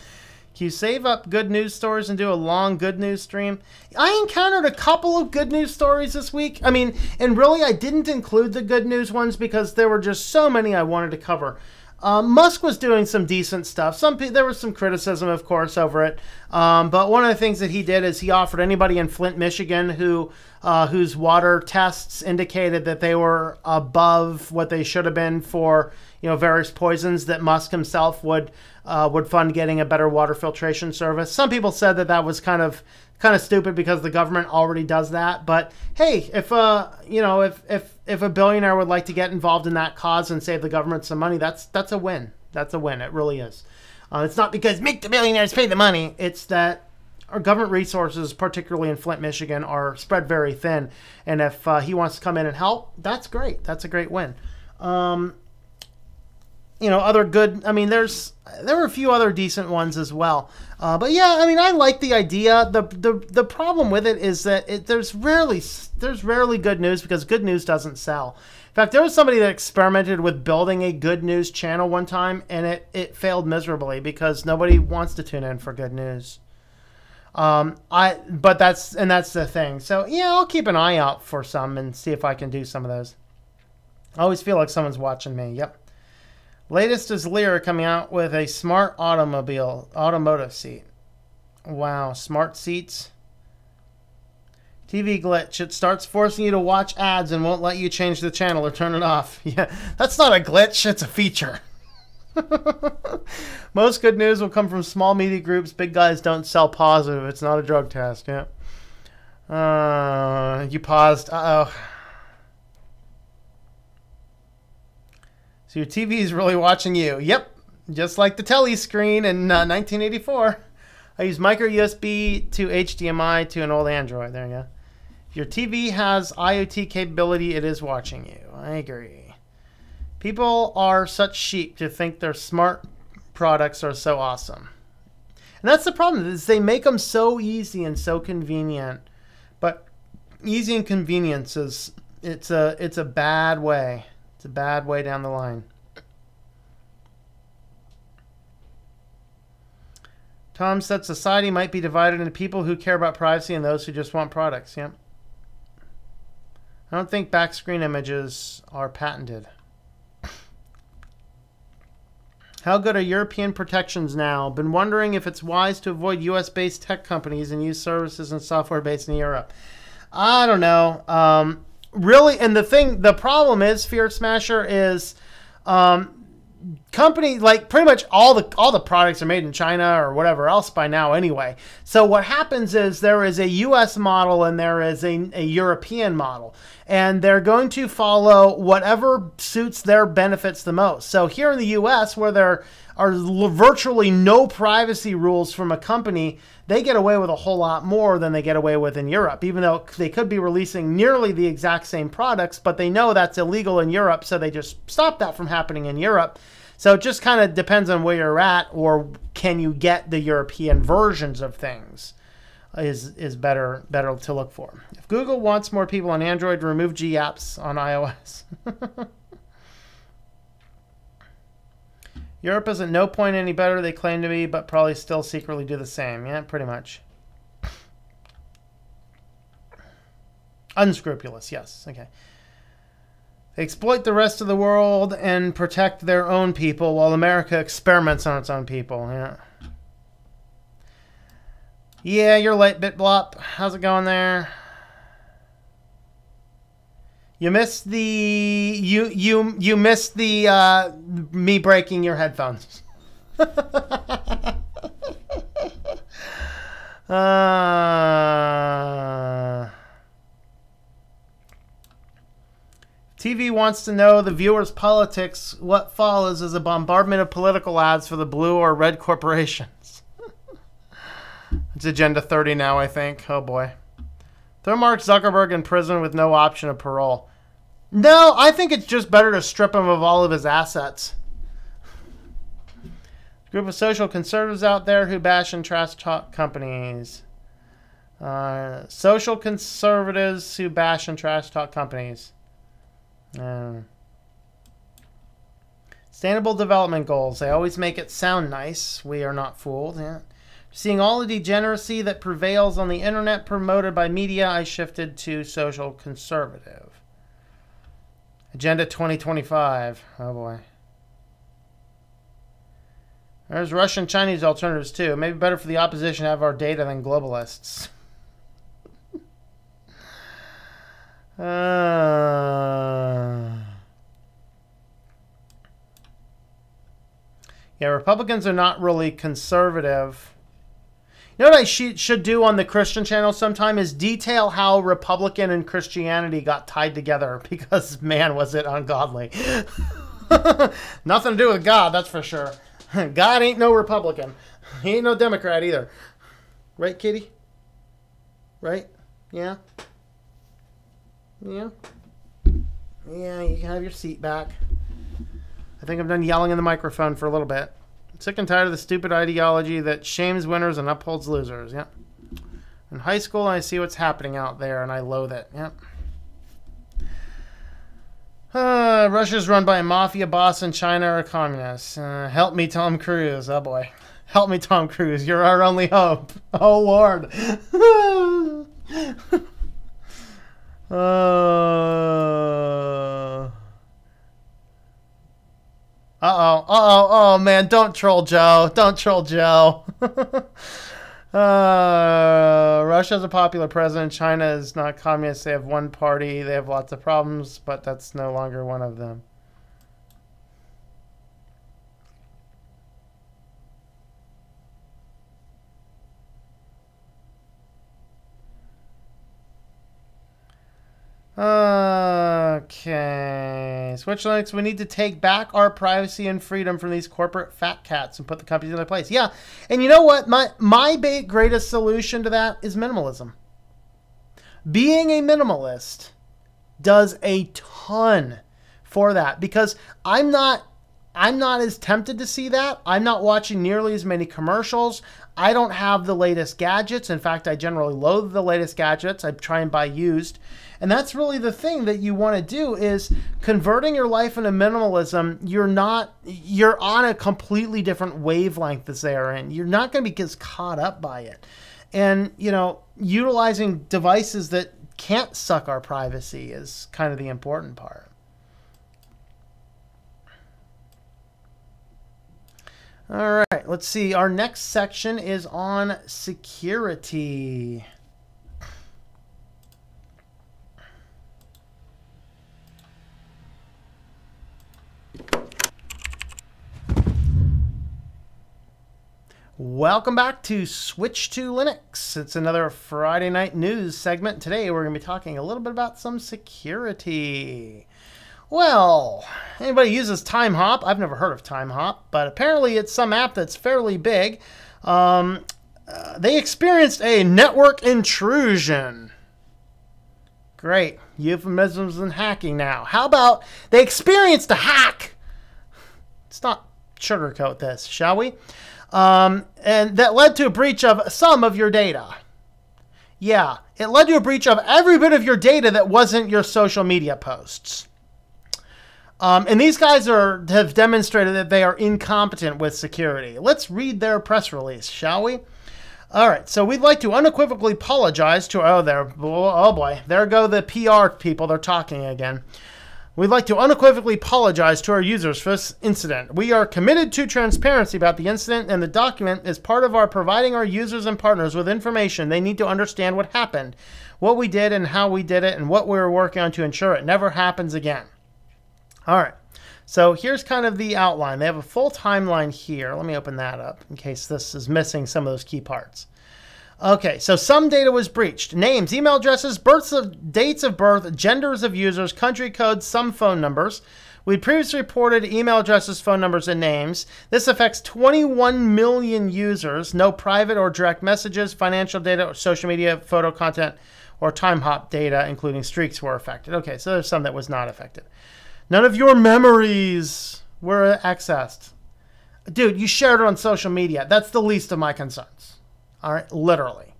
Speaker 1: Can you save up good news stories and do a long good news stream? I encountered a couple of good news stories this week. I mean, and really I didn't include the good news ones because there were just so many I wanted to cover. Musk was doing some decent stuff. There was some criticism, of course, over it. But one of the things that he did is he offered anybody in Flint, Michigan, whose water tests indicated that they were above what they should have been for, you know, various poisons, that Musk himself would fund getting a better water filtration service. Some people said that that was kind of stupid because the government already does that. But hey, if a billionaire would like to get involved in that cause and save the government some money, that's a win. That's a win. It really is. It's not because make the billionaires pay the money. It's that our government resources, particularly in Flint, Michigan, are spread very thin. And if he wants to come in and help, that's great. That's a great win. You know, other good, I mean, there were a few other decent ones as well. But yeah, I mean, I like the idea. The problem with it is that there's rarely good news because good news doesn't sell. In fact, there was somebody that experimented with building a good news channel one time, and it failed miserably because nobody wants to tune in for good news. But that's the thing. So yeah, I'll keep an eye out for some and see if I can do some of those. I always feel like someone's watching me. Yep. Latest is Lear coming out with a smart automotive seat. Wow, smart seats. TV glitch. It starts forcing you to watch ads and won't let you change the channel or turn it off. Yeah, that's not a glitch, it's a feature. Most good news will come from small media groups. Big guys don't sell positive. It's not a drug test. Yeah. You paused. Uh-oh. So your TV is really watching you. Yep, just like the telly screen in 1984. I use micro USB to HDMI to an old Android. There you go. If your TV has IoT capability, it is watching you. I agree. People are such sheep to think their smart products are so awesome. And that's the problem, is they make them so easy and so convenient. But easy and convenience is it's a bad way. It's a bad way down the line. Tom said society might be divided into people who care about privacy and those who just want products. Yep. I don't think back screen images are patented. How good are European protections now? Been wondering if it's wise to avoid US-based tech companies and use services and software based in Europe. I don't know. really, and the problem is, Fear Smasher, is company, like pretty much all the products are made in China or whatever else by now anyway. So what happens is there is a US model and there is a European model, and they're going to follow whatever suits their benefits the most. So here in the US, where there are virtually no privacy rules from a company, they get away with a whole lot more than they get away with in Europe, even though they could be releasing nearly the exact same products, but they know that's illegal in Europe, so they just stop that from happening in Europe. So it just kind of depends on where you're at, or can you get the European versions of things is better to look for. If Google wants more people on Android, remove G apps on iOS. Europe is at no point any better, they claim to be, but probably still secretly do the same. Yeah, pretty much. Unscrupulous, yes. Okay. They exploit the rest of the world and protect their own people while America experiments on its own people. Yeah. Yeah, you're late, BitBlop. How's it going there? You missed the you missed the me breaking your headphones. TV wants to know the viewers' politics. What follows is a bombardment of political ads for the blue or red corporations. It's Agenda 30 now, I think. Oh boy. Throw Mark Zuckerberg in prison with no option of parole. No, I think it's just better to strip him of all of his assets. Group of social conservatives out there who bash and trash talk companies. Social conservatives who bash and trash talk companies. Sustainable development goals. They always make it sound nice. We are not fooled. Yeah. Seeing all the degeneracy that prevails on the internet promoted by media, I shifted to social conservative. Agenda 2025. Oh boy. There's Russian Chinese alternatives too. Maybe better for the opposition to have our data than globalists. Yeah, Republicans are not really conservative. You know what I should do on the Christian channel sometime is detail how Republican and Christianity got tied together, because, man, was it ungodly. Nothing to do with God, that's for sure. God ain't no Republican. He ain't no Democrat either. Right, Kitty? Right? Yeah? Yeah? Yeah, you can have your seat back. I think I'm done yelling in the microphone for a little bit. I'm sick and tired of the stupid ideology that shames winners and upholds losers. Yep. In high school, I see what's happening out there, and I loathe it. Yep. Russia's run by a mafia boss, and China are communists. Help me, Tom Cruise. Oh, boy. Help me, Tom Cruise. You're our only hope. Oh, Lord. Oh, man, don't troll Joe. Don't troll Joe. Russia's a popular president. China is not communist. They have one party. They have lots of problems, but that's no longer one of them. Okay. Switch Linux, we need to take back our privacy and freedom from these corporate fat cats and put the companies in their place. Yeah. And you know what? My greatest solution to that is minimalism. Being a minimalist does a ton for that, because I'm not as tempted to see that. I'm not watching nearly as many commercials. I don't have the latest gadgets. In fact, I generally loathe the latest gadgets. I try and buy used. And that's really the thing that you want to do, is converting your life into minimalism. You're on a completely different wavelength as they are in. You're not going to be as caught up by it. And, you know, utilizing devices that can't suck our privacy is kind of the important part. All right, let's see. Our next section is on security. Welcome back to Switch to Linux. It's another Friday night news segment. Today we're going to be talking a little bit about some security. Well, anybody uses TimeHop? I've never heard of TimeHop, but apparently it's some app that's fairly big. They experienced a network intrusion. Great. Euphemisms and hacking now. How about they experienced a hack? Let's not sugarcoat this, shall we? And that led to a breach of some of your data. Yeah, it led to a breach of every bit of your data that wasn't your social media posts. And these guys have demonstrated that they are incompetent with security. Let's read their press release, shall we? All right, so we'd like to unequivocally apologize to... Oh boy, there go the PR people. They're talking again. We'd like to unequivocally apologize to our users for this incident. We are committed to transparency about the incident, and the document is part of our providing our users and partners with information they need to understand what happened, what we did and how we did it, and what we're working on to ensure it never happens again. All right, so here's kind of the outline. They have a full timeline here. Let me open that up in case this is missing some of those key parts. Okay, so some data was breached. Names, email addresses, dates of birth, genders of users, country codes, some phone numbers. We previously reported email addresses, phone numbers, and names. This affects 21 million users. No private or direct messages, financial data, or social media, photo content, or TimeHop data, including streaks, were affected. Okay, so there's some that was not affected. None of your memories were accessed. Dude, you shared it on social media. That's the least of my concerns. All right, literally.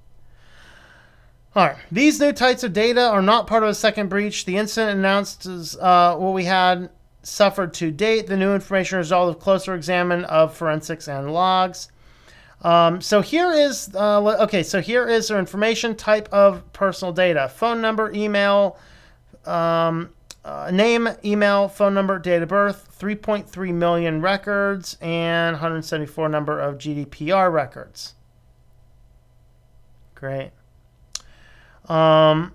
Speaker 1: All right, these new types of data are not part of a second breach. The incident announced as what we had suffered to date. The new information result of closer examine of forensics and logs. So here is here is their information type of personal data: phone number, email, name, email, phone number, date of birth, 3.3 million records, and 174 number of GDPR records. Great. Name,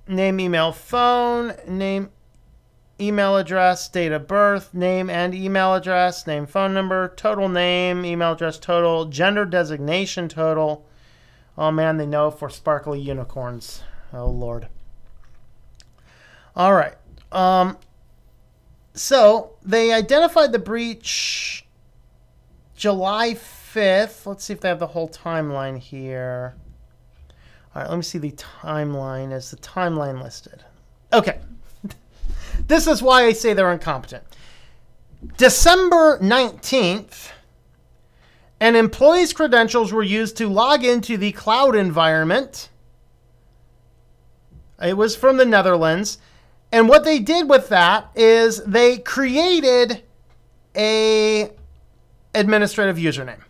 Speaker 1: email, phone, name, email address, date of birth, name and email address, name, phone number, total name, email address, total, gender designation, total. Oh man, they know for sparkly unicorns. Oh Lord. All right. So they identified the breach July 5th. Let's see if they have the whole timeline here. All right, let me see the timeline. Is the timeline listed? Okay. This is why I say they're incompetent. December 19th, an employee's credentials were used to log into the cloud environment. It was from the Netherlands. And what they did with that is they created a administrative username.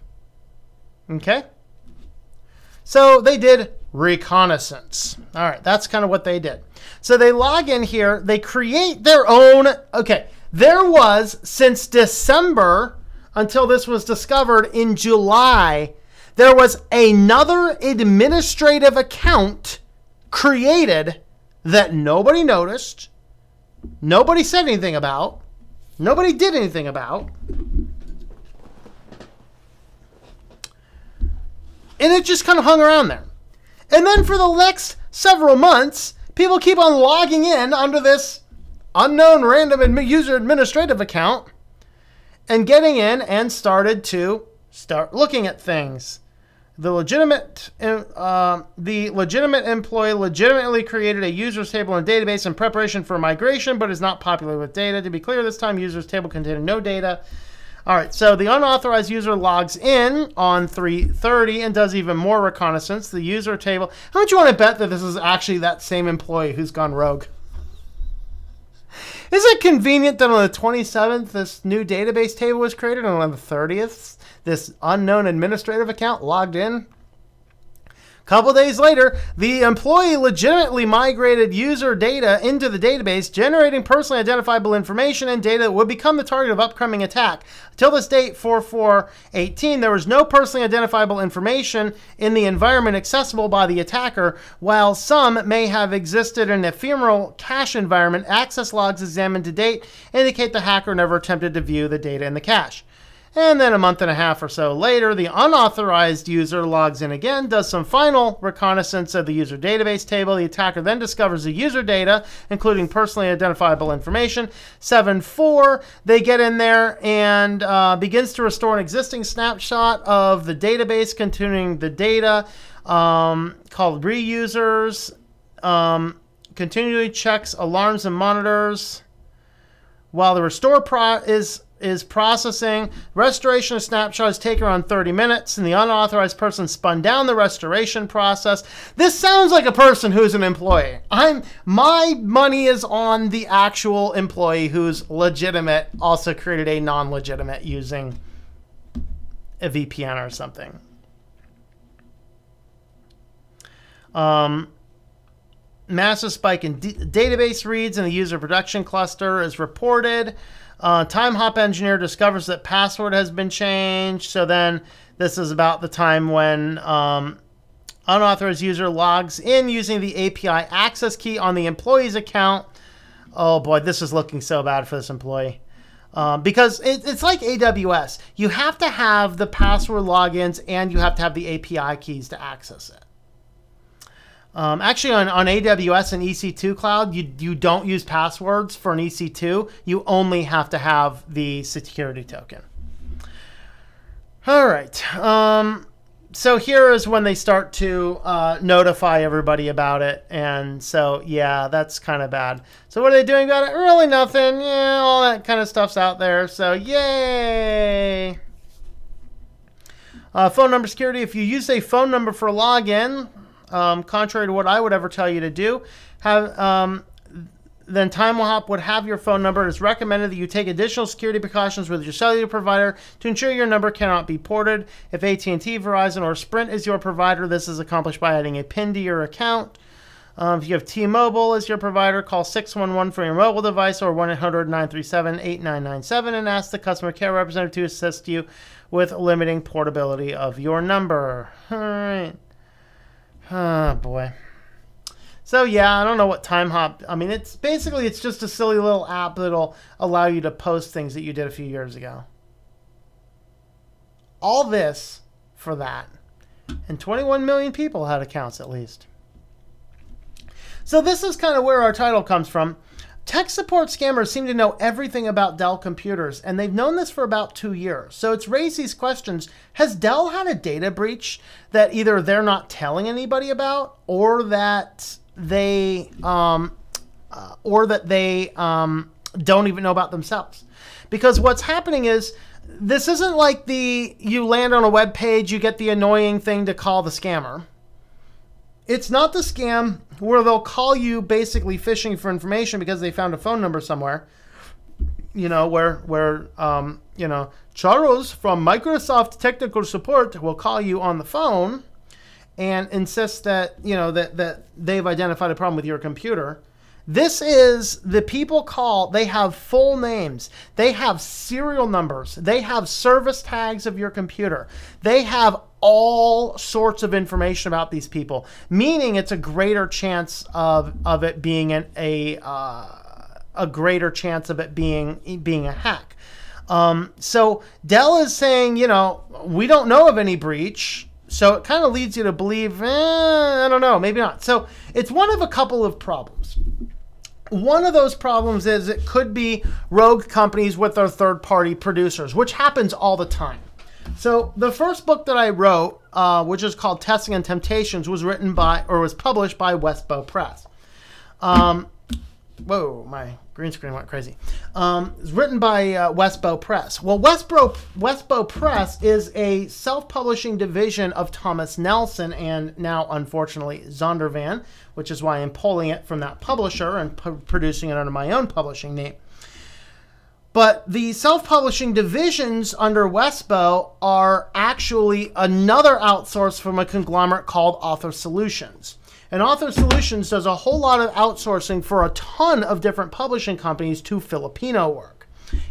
Speaker 1: Okay? So they did reconnaissance. All right, that's kind of what they did. So they log in here, they create their own. Okay, there was, since December until this was discovered in July, there was another administrative account created that nobody noticed, nobody said anything about, nobody did anything about. And it just kind of hung around there. And then for the next several months, people keep on logging in under this unknown random user administrative account and getting in and start looking at things. The legitimate employee legitimately created a users table in a database in preparation for migration, but is not popular with data. To be clear, this time users table contained no data. All right, so the unauthorized user logs in on 3/30 and does even more reconnaissance. The user table. How much you want to bet that this is actually that same employee who's gone rogue? Is it convenient that on the 27th, this new database table was created, and on the 30th, this unknown administrative account logged in? A couple days later, the employee legitimately migrated user data into the database, generating personally identifiable information and data that would become the target of upcoming attack. Until this date, 4/4/18, there was no personally identifiable information in the environment accessible by the attacker. While some may have existed in an ephemeral cache environment, access logs examined to date indicate the hacker never attempted to view the data in the cache. And then a month and a half or so later, the unauthorized user logs in again, does some final reconnaissance of the user database table. The attacker then discovers the user data, including personally identifiable information. 7.4, they get in there and begins to restore an existing snapshot of the database containing the data called reusers. Continually checks alarms and monitors while the restore is processing. Restoration of snapshot is taken around 30 minutes, and the unauthorized person spun down the restoration process. This sounds like a person who's an employee. My money is on the actual employee who's legitimate, also created a non-legitimate using a VPN or something. Massive spike in database reads in the user production cluster is reported. Time hop engineer discovers that password has been changed. So then this is about the time when unauthorized user logs in using the API access key on the employee's account. Oh boy, this is looking so bad for this employee. Because it's like AWS. You have to have the password logins and you have to have the API keys to access it. Actually, on AWS and EC2 Cloud, you don't use passwords for an EC2. You only have to have the security token. All right. So here is when they start to notify everybody about it. And so, yeah, that's kind of bad. So what are they doing about it? Really nothing. Yeah, all that kind of stuff's out there. So, yay. Phone number security. If you use a phone number for login, contrary to what I would ever tell you to do, then Time Hop would have your phone number. It is recommended that you take additional security precautions with your cellular provider to ensure your number cannot be ported. If AT&T, Verizon, or Sprint is your provider, this is accomplished by adding a PIN to your account. If you have T-Mobile as your provider, call 611 for your mobile device or 1-800-937-8997 and ask the customer care representative to assist you with limiting portability of your number. All right. Oh, boy. So, yeah, I don't know what Time Hop... I mean, it's just a silly little app that'll allow you to post things that you did a few years ago. All this for that. And 21 million people had accounts, at least. So this is kind of where our title comes from. Tech support scammers seem to know everything about Dell computers, and they've known this for about 2 years. So it's raised these questions. Has Dell had a data breach that either they're not telling anybody about, or that they don't even know about themselves? Because what's happening is, this isn't like you land on a web page, you get the annoying thing to call the scammer. It's not the scam where they'll call you basically phishing for information because they found a phone number somewhere. You know, where you know, Charles from Microsoft Technical Support will call you on the phone and insist that, you know, that they've identified a problem with your computer. This is the people call, they have full names, they have serial numbers, they have service tags of your computer, they have all sorts of information about these people, meaning it's a greater chance of it being a greater chance of it being a hack. So Dell is saying, you know, we don't know of any breach. So it kind of leads you to believe, I don't know, maybe not. So it's one of a couple of problems. One of those problems is it could be rogue companies with their third-party producers, which happens all the time. So the first book that I wrote, which is called Testing and Temptations, was published by Westbow Press. Whoa, my green screen went crazy. It's written by Westbow Press. Well, Westbow Press is a self-publishing division of Thomas Nelson and now, unfortunately, Zondervan, which is why I'm pulling it from that publisher and producing it under my own publishing name. But the self-publishing divisions under Westbow are actually another outsource from a conglomerate called Author Solutions. And Author Solutions does a whole lot of outsourcing for a ton of different publishing companies to Filipino work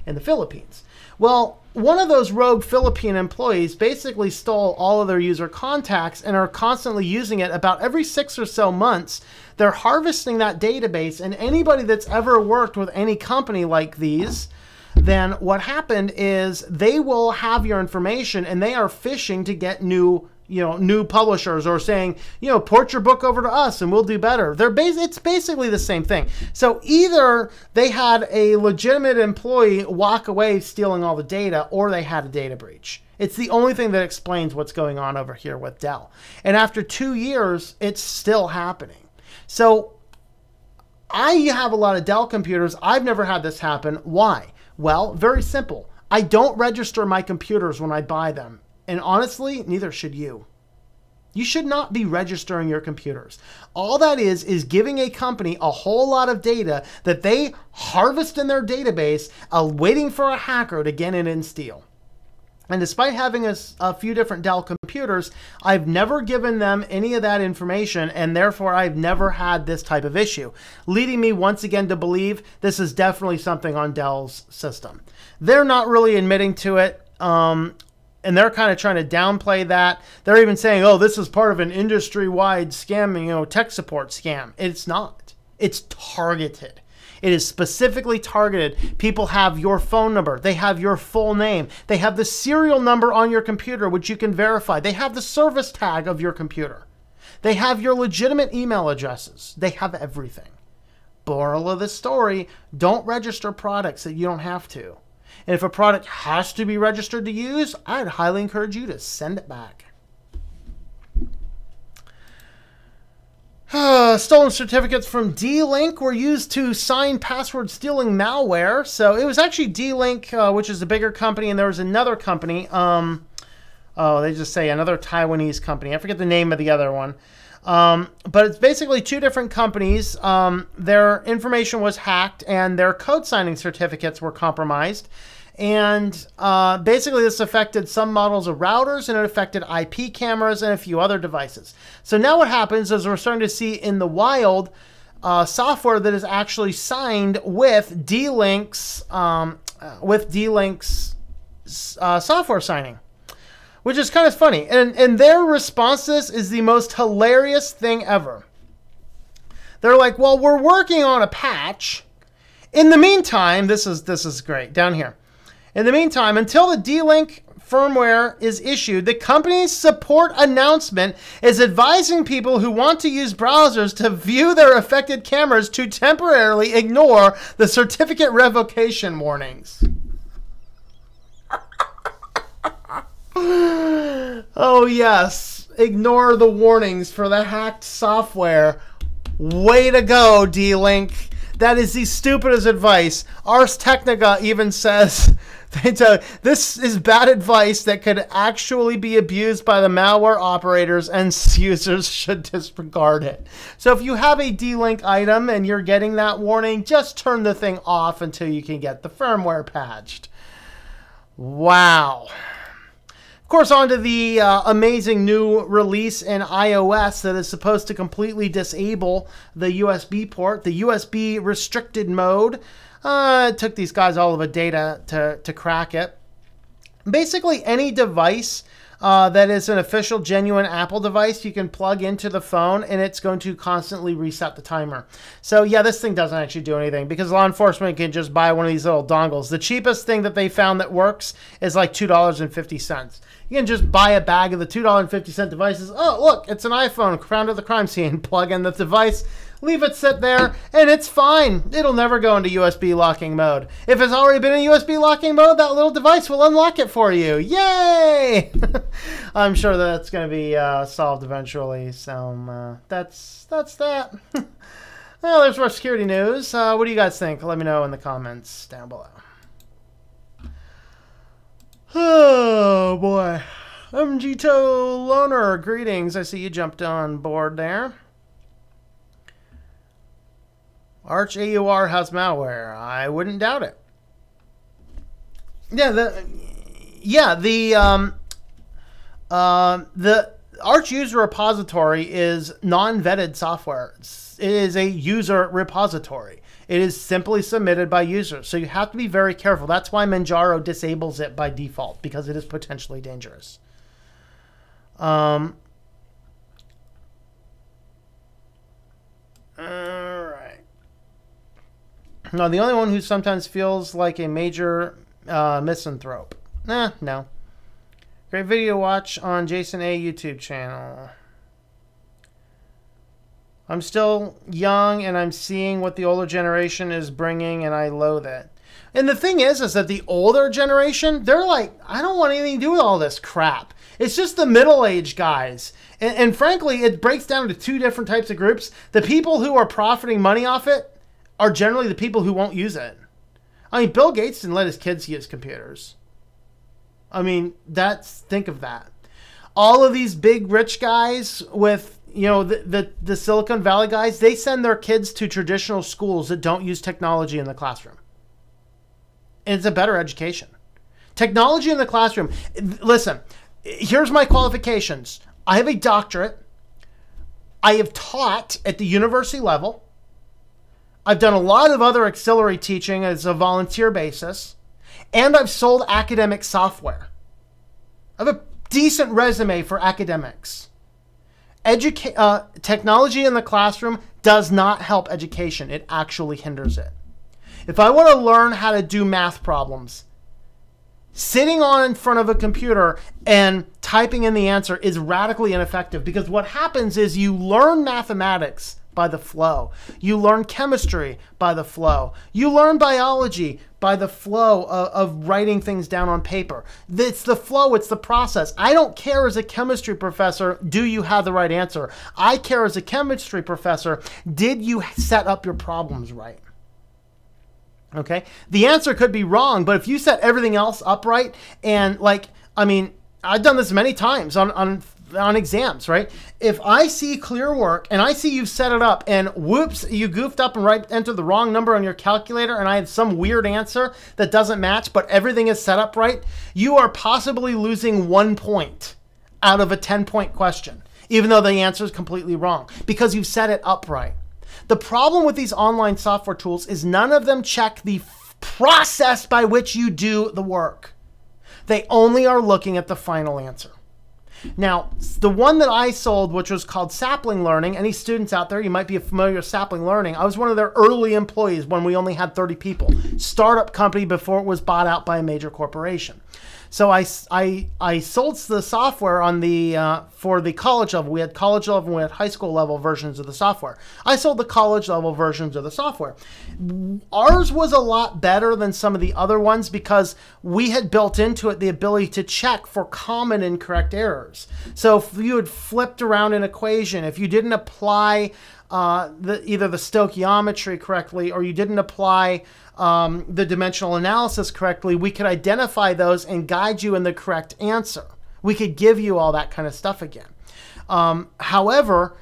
Speaker 1: in the Philippines. Well, one of those rogue Philippine employees basically stole all of their user contacts and are constantly using it. About every 6 or so months, they're harvesting that database, and anybody that's ever worked with any company like these then what happened is they will have your information and they are fishing to get new publishers, or saying, port your book over to us and we'll do better. It's basically the same thing. So either they had a legitimate employee walk away stealing all the data, or they had a data breach. It's the only thing that explains what's going on over here with Dell. And after 2 years, it's still happening. So I have a lot of Dell computers. I've never had this happen. Why? Well, very simple. I don't register my computers when I buy them. And honestly, neither should you. You should not be registering your computers. All that is giving a company a whole lot of data that they harvest in their database, waiting for a hacker to get in and steal. And despite having a few different Dell computers, I've never given them any of that information, and therefore I've never had this type of issue, leading me once again to believe this is definitely something on Dell's system. They're not really admitting to it. And they're kind of trying to downplay that. They're even saying, oh, this is part of an industry-wide scam, tech support scam. It's not. It's targeted. It is specifically targeted. People have your phone number. They have your full name. They have the serial number on your computer, which you can verify. They have the service tag of your computer. They have your legitimate email addresses. They have everything. Moral of the story, don't register products that you don't have to. And if a product has to be registered to use, I'd highly encourage you to send it back. Stolen certificates from D-Link were used to sign password-stealing malware. So it was actually D-Link, which is a bigger company, and there was another company. They just say another Taiwanese company. I forget the name of the other one. But it's basically two different companies. Their information was hacked and their code signing certificates were compromised. And basically this affected some models of routers, and it affected IP cameras and a few other devices. So now what happens is we're starting to see in the wild software that is actually signed with D-Link's software signing, which is kind of funny. And their response to this is the most hilarious thing ever. They're like, well, we're working on a patch. In the meantime, this is great, down here. In the meantime, until the D-Link firmware is issued, the company's support announcement is advising people who want to use browsers to view their affected cameras to temporarily ignore the certificate revocation warnings. Oh yes, ignore the warnings for the hacked software. Way to go, D-Link. That is the stupidest advice. Ars Technica even says this is bad advice that could actually be abused by the malware operators, and users should disregard it. So if you have a D-Link item and you're getting that warning, just turn the thing off until you can get the firmware patched. Wow. Of course, on to the amazing new release in iOS that is supposed to completely disable the USB port, the USB restricted mode. It took these guys all of a data to crack it. Basically, any device that is an official, genuine Apple device, you can plug into the phone, and it's going to constantly reset the timer. So yeah, this thing doesn't actually do anything because law enforcement can just buy one of these little dongles. The cheapest thing that they found that works is like $2.50. You can just buy a bag of the $2.50 devices. Oh, look, it's an iPhone found at the crime scene. Plug in the device, leave it sit there, and it's fine. It'll never go into USB locking mode. If it's already been in USB locking mode, that little device will unlock it for you. Yay! I'm sure that's going to be solved eventually. So that's that. Well, there's more security news. What do you guys think? Let me know in the comments down below. Oh boy. MGTO Loner, greetings. I see you jumped on board there. Arch AUR has malware. I wouldn't doubt it. Yeah, the Arch user repository is non-vetted software. It is a user repository. It is simply submitted by users. So you have to be very careful. That's why Manjaro disables it by default, because it is potentially dangerous. All right. No, the only one who sometimes feels like a major misanthrope. No. Great video to watch on Jason A. YouTube channel. I'm still young and I'm seeing what the older generation is bringing and I loathe it. And the thing is that the older generation, they're like, I don't want anything to do with all this crap. It's just the middle-aged guys. And frankly, it breaks down to two different types of groups. The people who are profiting money off it are generally the people who won't use it. I mean, Bill Gates didn't let his kids use computers. I mean, think of that. All of these big rich guys with, you know, the Silicon Valley guys, they send their kids to traditional schools that don't use technology in the classroom. And it's a better education. Technology in the classroom. Listen, here's my qualifications. I have a doctorate. I have taught at the university level. I've done a lot of other auxiliary teaching as a volunteer basis. And I've sold academic software. I have a decent resume for academics. Technology in the classroom does not help education. It actually hinders it. If I want to learn how to do math problems, sitting on in front of a computer and typing in the answer is radically ineffective, because what happens is you learn mathematics by the flow. You learn chemistry by the flow. You learn biology by the flow of writing things down on paper. It's the flow, it's the process. I don't care as a chemistry professor, do you have the right answer? I care as a chemistry professor, did you set up your problems right? Okay, the answer could be wrong, but if you set everything else up right, and like, I mean, I've done this many times on exams, right? If I see clear work and I see you've set it up and whoops, you goofed up and entered the wrong number on your calculator and I had some weird answer that doesn't match, but everything is set up right, you are possibly losing 1 point out of a 10-point question, even though the answer is completely wrong, because you've set it up right. The problem with these online software tools is none of them check the process by which you do the work. They only are looking at the final answer. Now, the one that I sold, which was called Sapling Learning, any students out there, you might be familiar with Sapling Learning. I was one of their early employees when we only had 30 people. Startup company before it was bought out by a major corporation. So I sold the software on for the college level. We had college level and we had high school level versions of the software. I sold the college level versions of the software. Ours was a lot better than some of the other ones because we had built into it the ability to check for common incorrect errors. So if you had flipped around an equation, if you didn't apply either the stoichiometry correctly or you didn't apply the dimensional analysis correctly, we could identify those and guide you in the correct answer. We could give you all that kind of stuff again. However,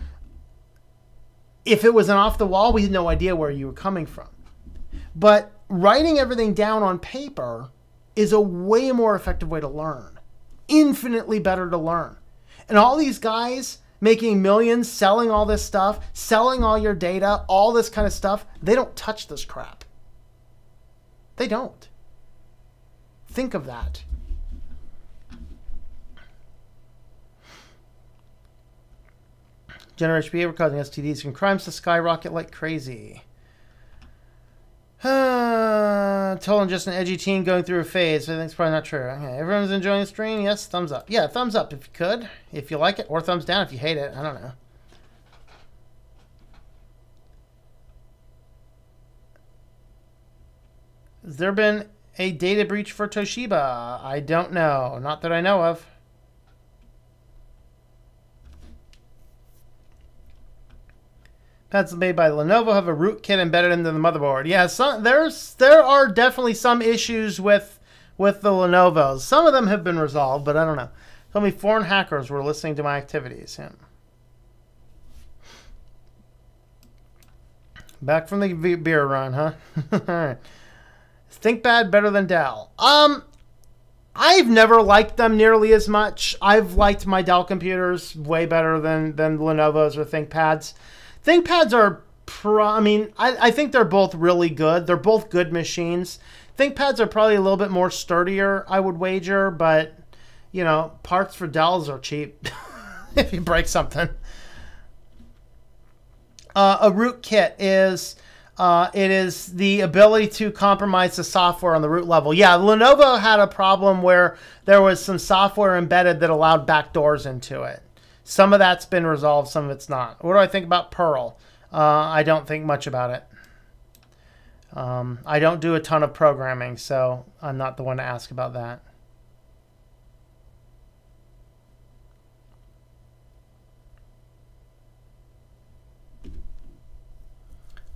Speaker 1: if it was an off the wall, we had no idea where you were coming from. But writing everything down on paper is a way more effective way to learn. Infinitely better to learn. And all these guys making millions, selling all this stuff, selling all your data, all this kind of stuff, they don't touch this crap. They don't. Think of that. Generation behavior causing STDs and crimes to skyrocket like crazy. Told him just an edgy teen going through a phase. I think it's probably not true. Okay. Everyone's enjoying the stream? Yes, thumbs up. Yeah, thumbs up if you could, if you like it, or thumbs down if you hate it. I don't know. Has there been a data breach for Toshiba? I don't know. Not that I know of. Pads made by Lenovo have a rootkit embedded into the motherboard. Yeah, there are definitely some issues with the Lenovos. Some of them have been resolved, but I don't know. Told me foreign hackers were listening to my activities. Yeah. Back from the beer run, huh? All right. ThinkPad better than Dell. I've never liked them nearly as much. I've liked my Dell computers way better than Lenovo's or ThinkPads. ThinkPads are, I think they're both really good. They're both good machines. ThinkPads are probably a little bit more sturdier, I would wager, but, you know, parts for Dells are cheap if you break something. A rootkit is It is the ability to compromise the software on the root level. Yeah, Lenovo had a problem where there was some software embedded that allowed backdoors into it. Some of that's been resolved, some of it's not. What do I think about Perl? I don't think much about it. I don't do a ton of programming, so I'm not the one to ask about that.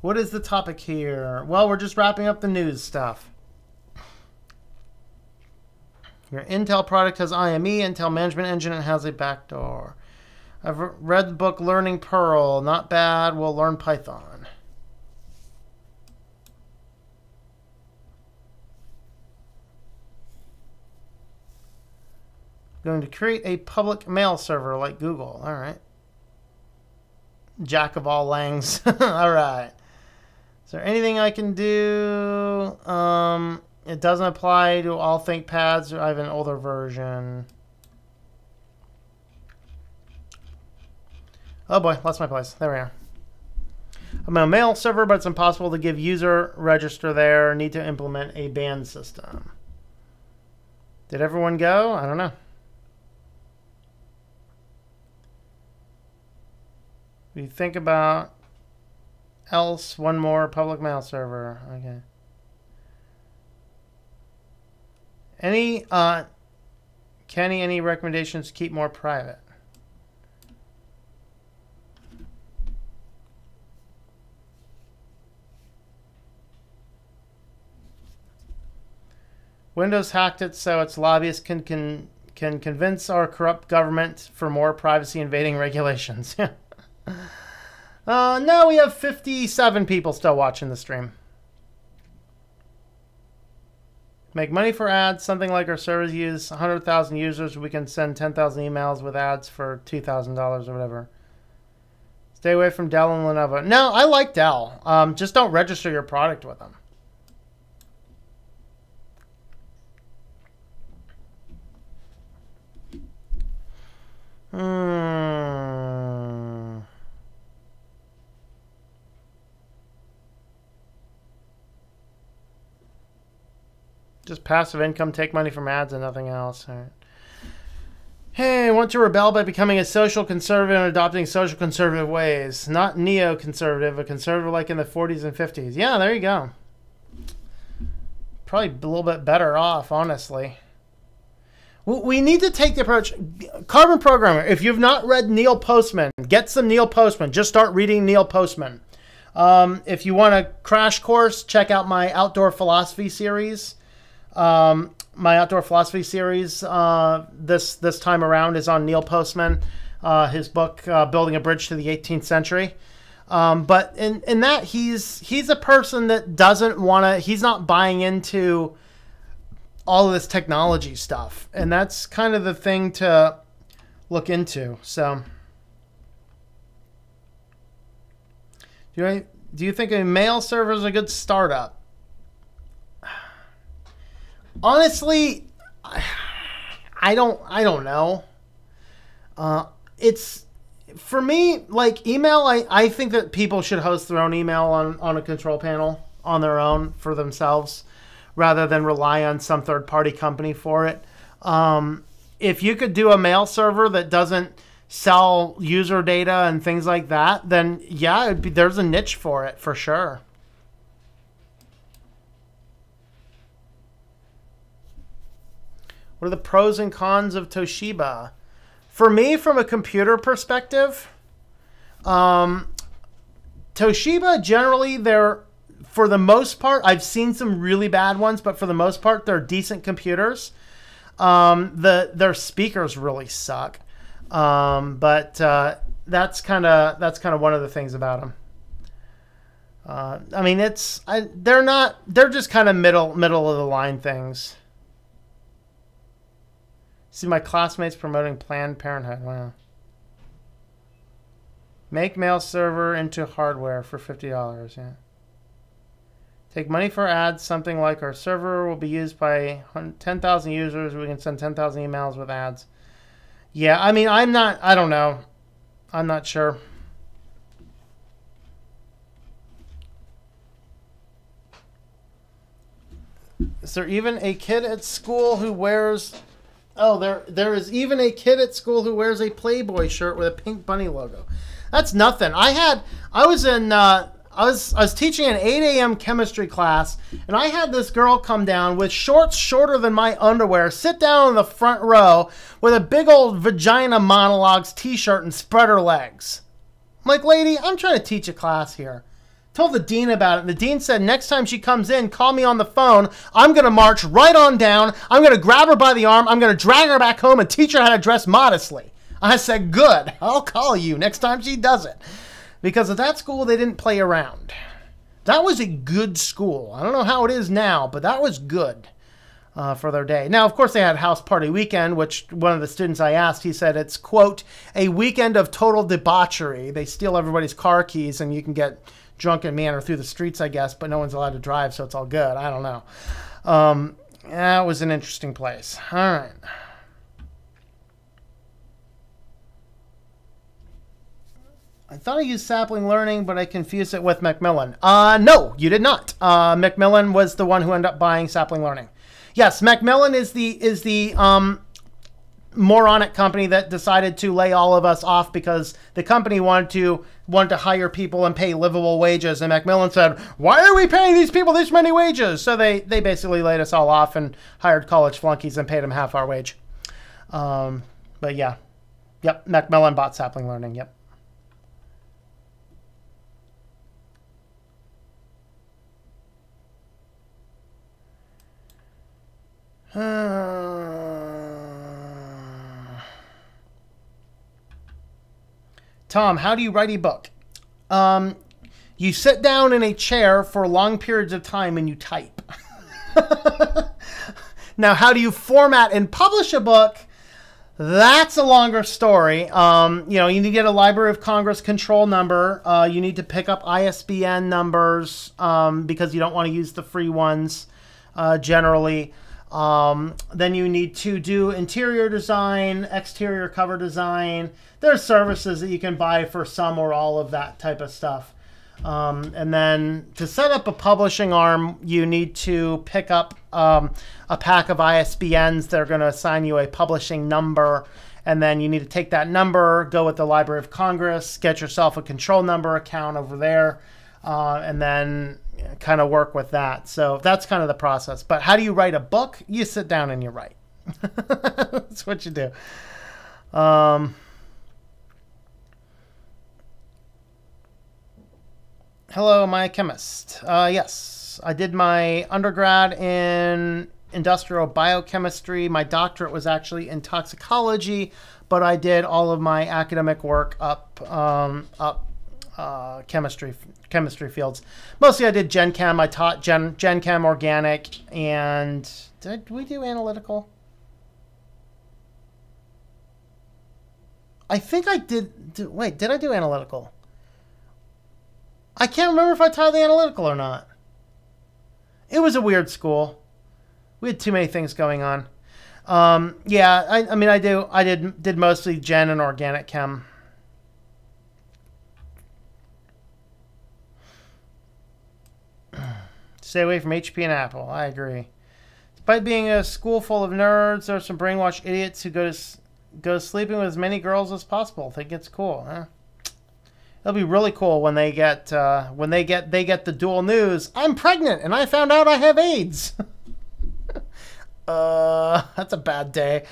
Speaker 1: What is the topic here? Well, we're just wrapping up the news stuff. Your Intel product has IME, Intel Management Engine, and has a backdoor. I've read the book Learning Perl. Not bad. We'll learn Python. Going to create a public mail server like Google. All right. Jack of all langs. All right. Is there anything I can do? It doesn't apply to all ThinkPads. I have an older version. Oh boy, lost my place. There we are. I'm a mail server, but it's impossible to give user register there. Need to implement a ban system. Did everyone go? I don't know. We think about else one more public mail server. Okay. Any Kenny, any recommendations to keep more private? Windows hacked it so its lobbyists can convince our corrupt government for more privacy invading regulations. No, we have 57 people still watching the stream. Make money for ads. Something like our servers use 100,000 users. We can send 10,000 emails with ads for $2,000 or whatever. Stay away from Dell and Lenovo. No, I like Dell. Just don't register your product with them. Just passive income, take money from ads and nothing else. All right. Hey, I want to rebel by becoming a social conservative and adopting social conservative ways. Not neo-conservative, a conservative like in the 40s and 50s. Yeah, there you go. Probably a little bit better off, honestly. We need to take the approach. Carbon Programmer, if you've not read Neil Postman, get some Neil Postman. Just start reading Neil Postman. If you want a crash course, check out my Outdoor Philosophy series. My Outdoor Philosophy series this time around is on Neil Postman. His book, Building a Bridge to the 18th Century. But in that, he's a person that doesn't want to, he's not buying into all of this technology stuff. And that's kind of the thing to look into. So, do you think a mail server is a good startup? Honestly, I don't know. It's, for me, like email, I think that people should host their own email on a control panel on their own for themselves, rather than rely on some third-party company for it. If you could do a mail server that doesn't sell user data and things like that, then yeah, there's a niche for it, for sure. What are the pros and cons of Toshiba? For me, from a computer perspective, Toshiba, generally, for the most part, I've seen some really bad ones, but for the most part, they're decent computers. Their speakers really suck, but that's kind of one of the things about them. I mean, they're just kind of middle of the line things. See my classmates promoting Planned Parenthood. Wow. Make mail server into hardware for $50. Yeah. Take money for ads. Something like our server will be used by 10,000 users. We can send 10,000 emails with ads. Yeah, I mean, I don't know. I'm not sure. Is there even a kid at school who wears... Oh, there is even a kid at school who wears a Playboy shirt with a pink bunny logo. That's nothing. I was teaching an 8 a.m. chemistry class, and I had this girl come down with shorts shorter than my underwear, sit down in the front row with a big old Vagina Monologues t-shirt and spread her legs. I'm like, lady, I'm trying to teach a class here. Told the dean about it. The dean said, next time she comes in, call me on the phone. I'm going to march right on down. I'm going to grab her by the arm. I'm going to drag her back home and teach her how to dress modestly. I said, good. I'll call you next time she does it. Because at that school, they didn't play around. That was a good school. I don't know how it is now, but that was good for their day. Now, of course, they had house party weekend, which one of the students I asked, he said it's, quote, a weekend of total debauchery. They steal everybody's car keys and you can get drunk and meander through the streets, I guess, but no one's allowed to drive, so it's all good. I don't know. That was an interesting place. All right. I thought I used sapling learning, but I confused it with Macmillan. No, you did not. Macmillan was the one who ended up buying sapling learning. Yes, Macmillan is the moronic company that decided to lay all of us off because the company wanted to hire people and pay livable wages, and Macmillan said, why are we paying these people this many wages? So they basically laid us all off and hired college flunkies and paid them half our wage. But yeah, yep, Macmillan bought sapling learning. Yep. Tom, how do you write a book? You sit down in a chair for long periods of time and you type. Now, how do you format and publish a book? That's a longer story. You know, you need to get a Library of Congress control number. You need to pick up ISBN numbers because you don't want to use the free ones generally. Then you need to do interior design, exterior cover design. There's services that you can buy for some or all of that type of stuff. And then to set up a publishing arm, you need to pick up a pack of ISBNs. They're going to assign you a publishing number. And then you need to take that number, go with the Library of Congress, get yourself a control number account over there, and then kind of work with that. So that's kind of the process. But how do you write a book? You sit down and you write. That's what you do. Hello, my chemist. Yes, I did my undergrad in industrial biochemistry. My doctorate was actually in toxicology, but I did all of my academic work up chemistry fields. Mostly I did Gen Chem. I taught Gen Chem organic, and did we do analytical? I think I did. Wait, did I do analytical? I can't remember if I taught the analytical or not. It was a weird school. We had too many things going on. Yeah, I mean, I did mostly Gen and organic chem. Stay away from HP and Apple. I agree. Despite being a school full of nerds, there are some brainwashed idiots who go sleeping with as many girls as possible. Think it's cool, huh? It'll be really cool when they get the dual news. I'm pregnant and I found out I have AIDS. That's a bad day.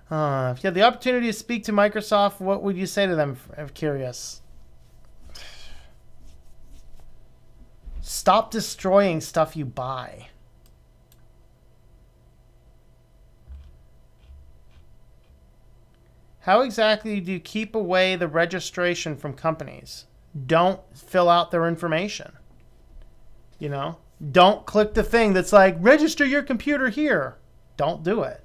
Speaker 1: If you had the opportunity to speak to Microsoft, what would you say to them? I'm curious. Stop destroying stuff you buy. How exactly do you keep away the registration from companies? Don't fill out their information. You know? Don't click the thing that's like, register your computer here. Don't do it.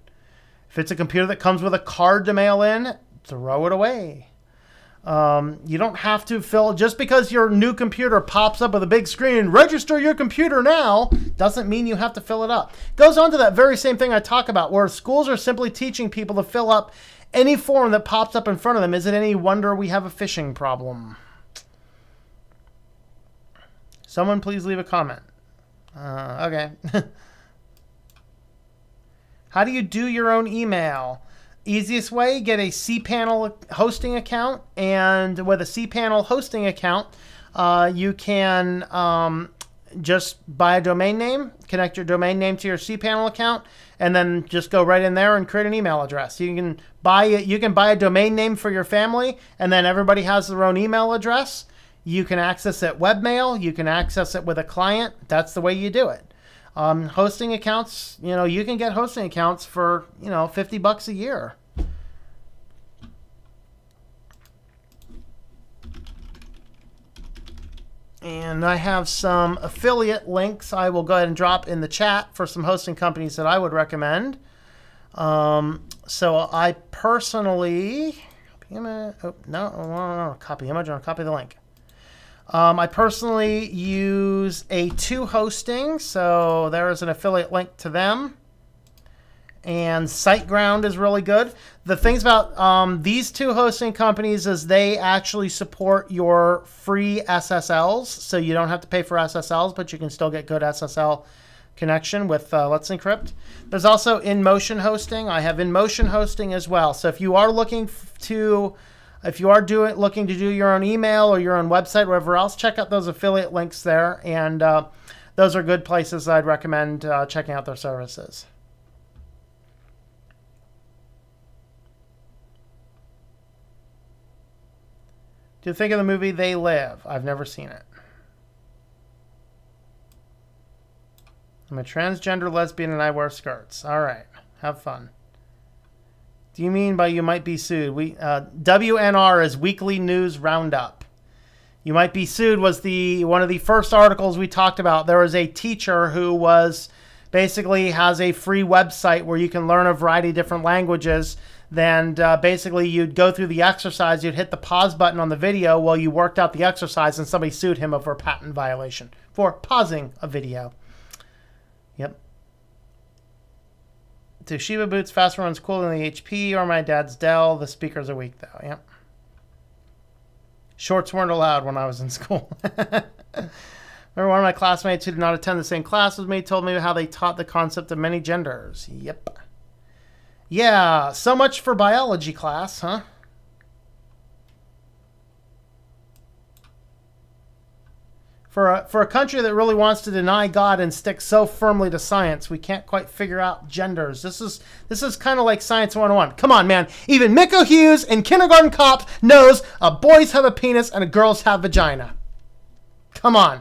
Speaker 1: If it's a computer that comes with a card to mail in, throw it away. You don't have to fill, just because your new computer pops up with a big screen, register your computer now, doesn't mean you have to fill it up. Goes on to that very same thing I talk about, where schools are simply teaching people to fill up any form that pops up in front of them. Is it any wonder we have a phishing problem? Someone please leave a comment. Okay. How do you do your own email? Easiest way, get a cPanel hosting account, and with a cPanel hosting account, you can just buy a domain name, connect your domain name to your cPanel account, and then just go right in there and create an email address. You can buy a domain name for your family, and then everybody has their own email address. You can access it webmail. You can access it with a client. That's the way you do it. Hosting accounts, you can get hosting accounts for, $50 a year. And I have some affiliate links I will go ahead and drop in the chat for some hosting companies that I would recommend. So I personally, copy image, copy image, or copy the link. I personally use A2 hosting, so there is an affiliate link to them. And SiteGround is really good. The things about these two hosting companies is they actually support your free SSLs, so you don't have to pay for SSLs, but you can still get good SSL connection with Let's Encrypt. There's also InMotion hosting. I have InMotion hosting as well. So if you are looking looking to do your own email or your own website, whatever else, check out those affiliate links there. And those are good places I'd recommend checking out their services. Do you think of the movie They Live? I've never seen it. I'm a transgender lesbian and I wear skirts. All right. Have fun. Do you mean by you might be sued? WNR is Weekly News Roundup. You might be sued was one of the first articles we talked about. There was a teacher who basically has a free website where you can learn a variety of different languages. Then basically you'd go through the exercise, you'd hit the pause button on the video while you worked out the exercise, and somebody sued him over a patent violation for pausing a video. Yep. Toshiba boots faster runs cooler than the HP or my dad's Dell. The speakers are weak though. Yep. Shorts weren't allowed when I was in school. Remember one of my classmates who did not attend the same class as me told me how they taught the concept of many genders. Yep. Yeah, so much for biology class, huh? For a country that really wants to deny God and stick so firmly to science, we can't quite figure out genders. This is kind of like Science 101. Come on, man. Even Miko Hughes in Kindergarten Cop knows boys have a penis and girls have vagina. Come on.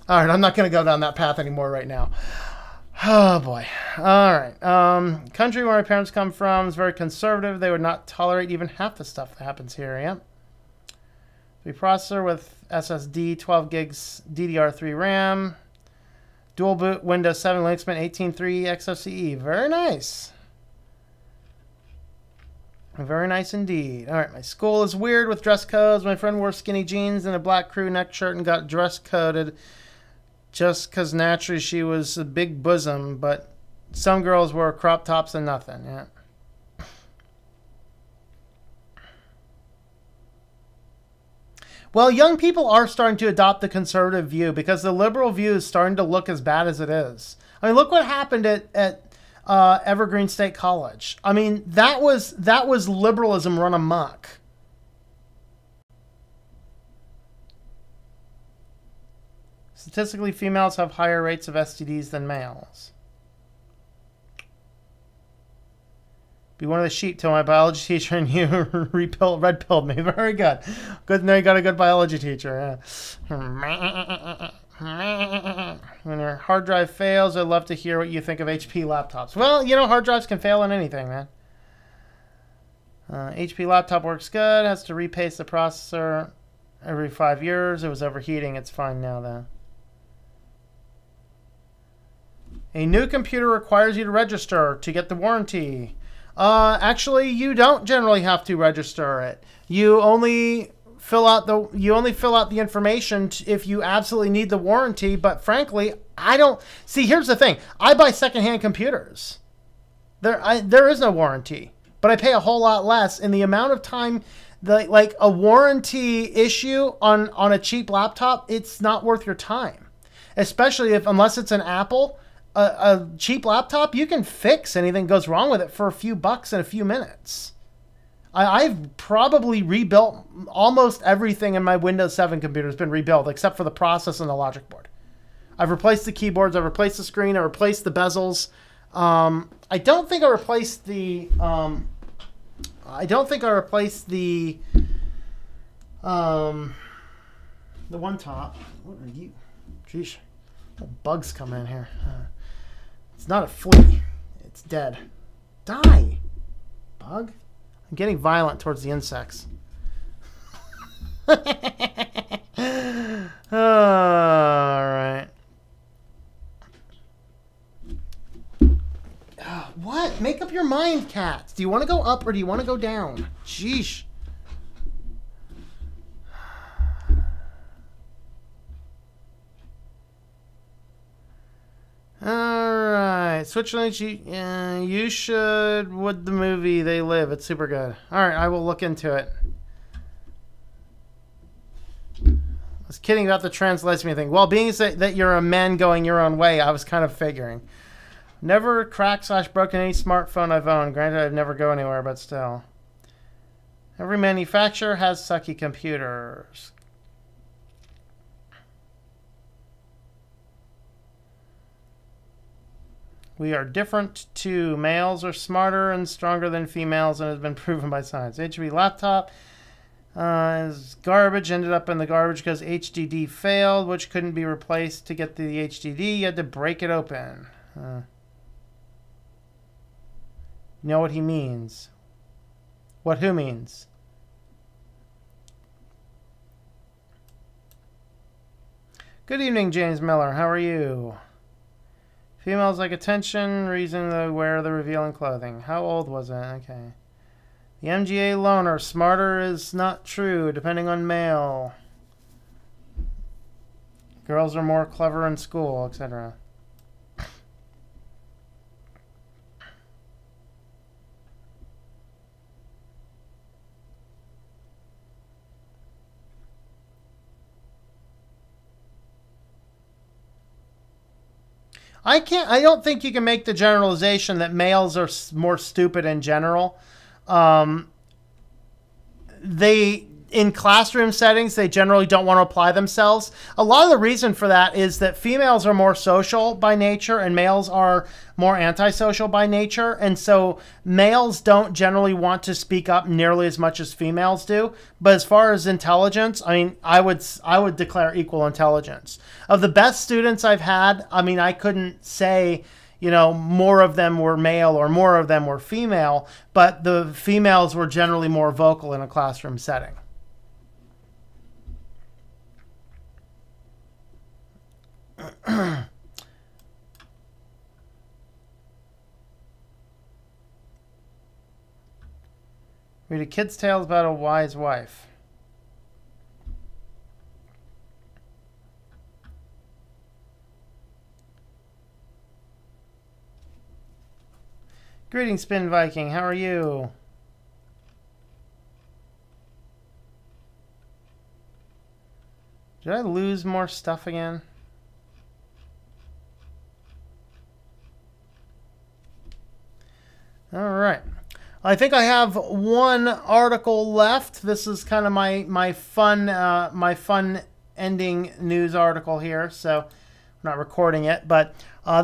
Speaker 1: All right, I'm not going to go down that path anymore right now. Oh, boy. All right. Country where my parents come from is very conservative. They would not tolerate even half the stuff that happens here. Yep. The processor with SSD, 12 gigs DDR3 RAM. Dual boot, Windows 7, Linux Mint 18.3 XFCE. Very nice. Very nice indeed. All right. My school is weird with dress codes. My friend wore skinny jeans and a black crew neck shirt and got dress coded. Just because naturally she was a big bosom, but some girls wore crop tops and nothing. Yeah. Well, young people are starting to adopt the conservative view because the liberal view is starting to look as bad as it is. I mean, look what happened at Evergreen State College. I mean, that was liberalism run amok. Statistically, females have higher rates of STDs than males. Be one of the sheep. Tell my biology teacher and you red-pilled me. Very good. Good. Now you got a good biology teacher. Yeah. When your hard drive fails, I'd love to hear what you think of HP laptops. Well, hard drives can fail on anything, man. HP laptop works good. Has to repaste the processor every 5 years. It was overheating. It's fine now, though. A new computer requires you to register to get the warranty. Actually, you don't generally have to register it. You only fill out the information if you absolutely need the warranty. But frankly, I don't see. Here's the thing: I buy secondhand computers. There is no warranty, but I pay a whole lot less in the amount of time. Like a warranty issue on a cheap laptop, it's not worth your time, especially unless it's an Apple. a cheap laptop, you can fix anything goes wrong with it for a few bucks in a few minutes. I've probably rebuilt almost everything in my Windows 7 computer has been rebuilt except for the process and the logic board. I've replaced the keyboards, I've replaced the screen, I replaced the bezels. I don't think I replaced the one top. What are you? Jeez, bugs come in here. It's not a flea. It's dead. Die, bug. I'm getting violent towards the insects. All right. What? Make up your mind, cats. Do you want to go up or do you want to go down? Sheesh. Alright. Switzerland, you should. Would the movie They Live. It's super good. Alright, I will look into it. I was kidding about the translation thing. Well, being that you're a man going your own way, I was kind of figuring. Never cracked/broken any smartphone I've owned. Granted, I've never go anywhere, but still. Every manufacturer has sucky computers. We are different too. Males are smarter and stronger than females, and has been proven by science. HP laptop is garbage. Ended up in the garbage because HDD failed, which couldn't be replaced. To get the HDD, you had to break it open. You know what he means. What who means? Good evening, James Miller. How are you? Females like attention, reason they wear the revealing clothing. How old was it? Okay. The MGA loner. Smarter is not true, depending on male. Girls are more clever in school, etc. I don't think you can make the generalization that males are more stupid in general. In classroom settings, they generally don't want to apply themselves. A lot of the reason for that is that females are more social by nature and males are more antisocial by nature. And so males don't generally want to speak up nearly as much as females do. But as far as intelligence, I mean, I would declare equal intelligence. Of the best students I've had, I mean, I couldn't say, you know, more of them were male or more of them were female, but the females were generally more vocal in a classroom setting. Read a kid's tales about a wise wife. Greetings, Spin Viking. How are you? Did I lose more stuff again? All right. I think I have one article left. This is kind of my fun ending news article here. So I'm not recording it, but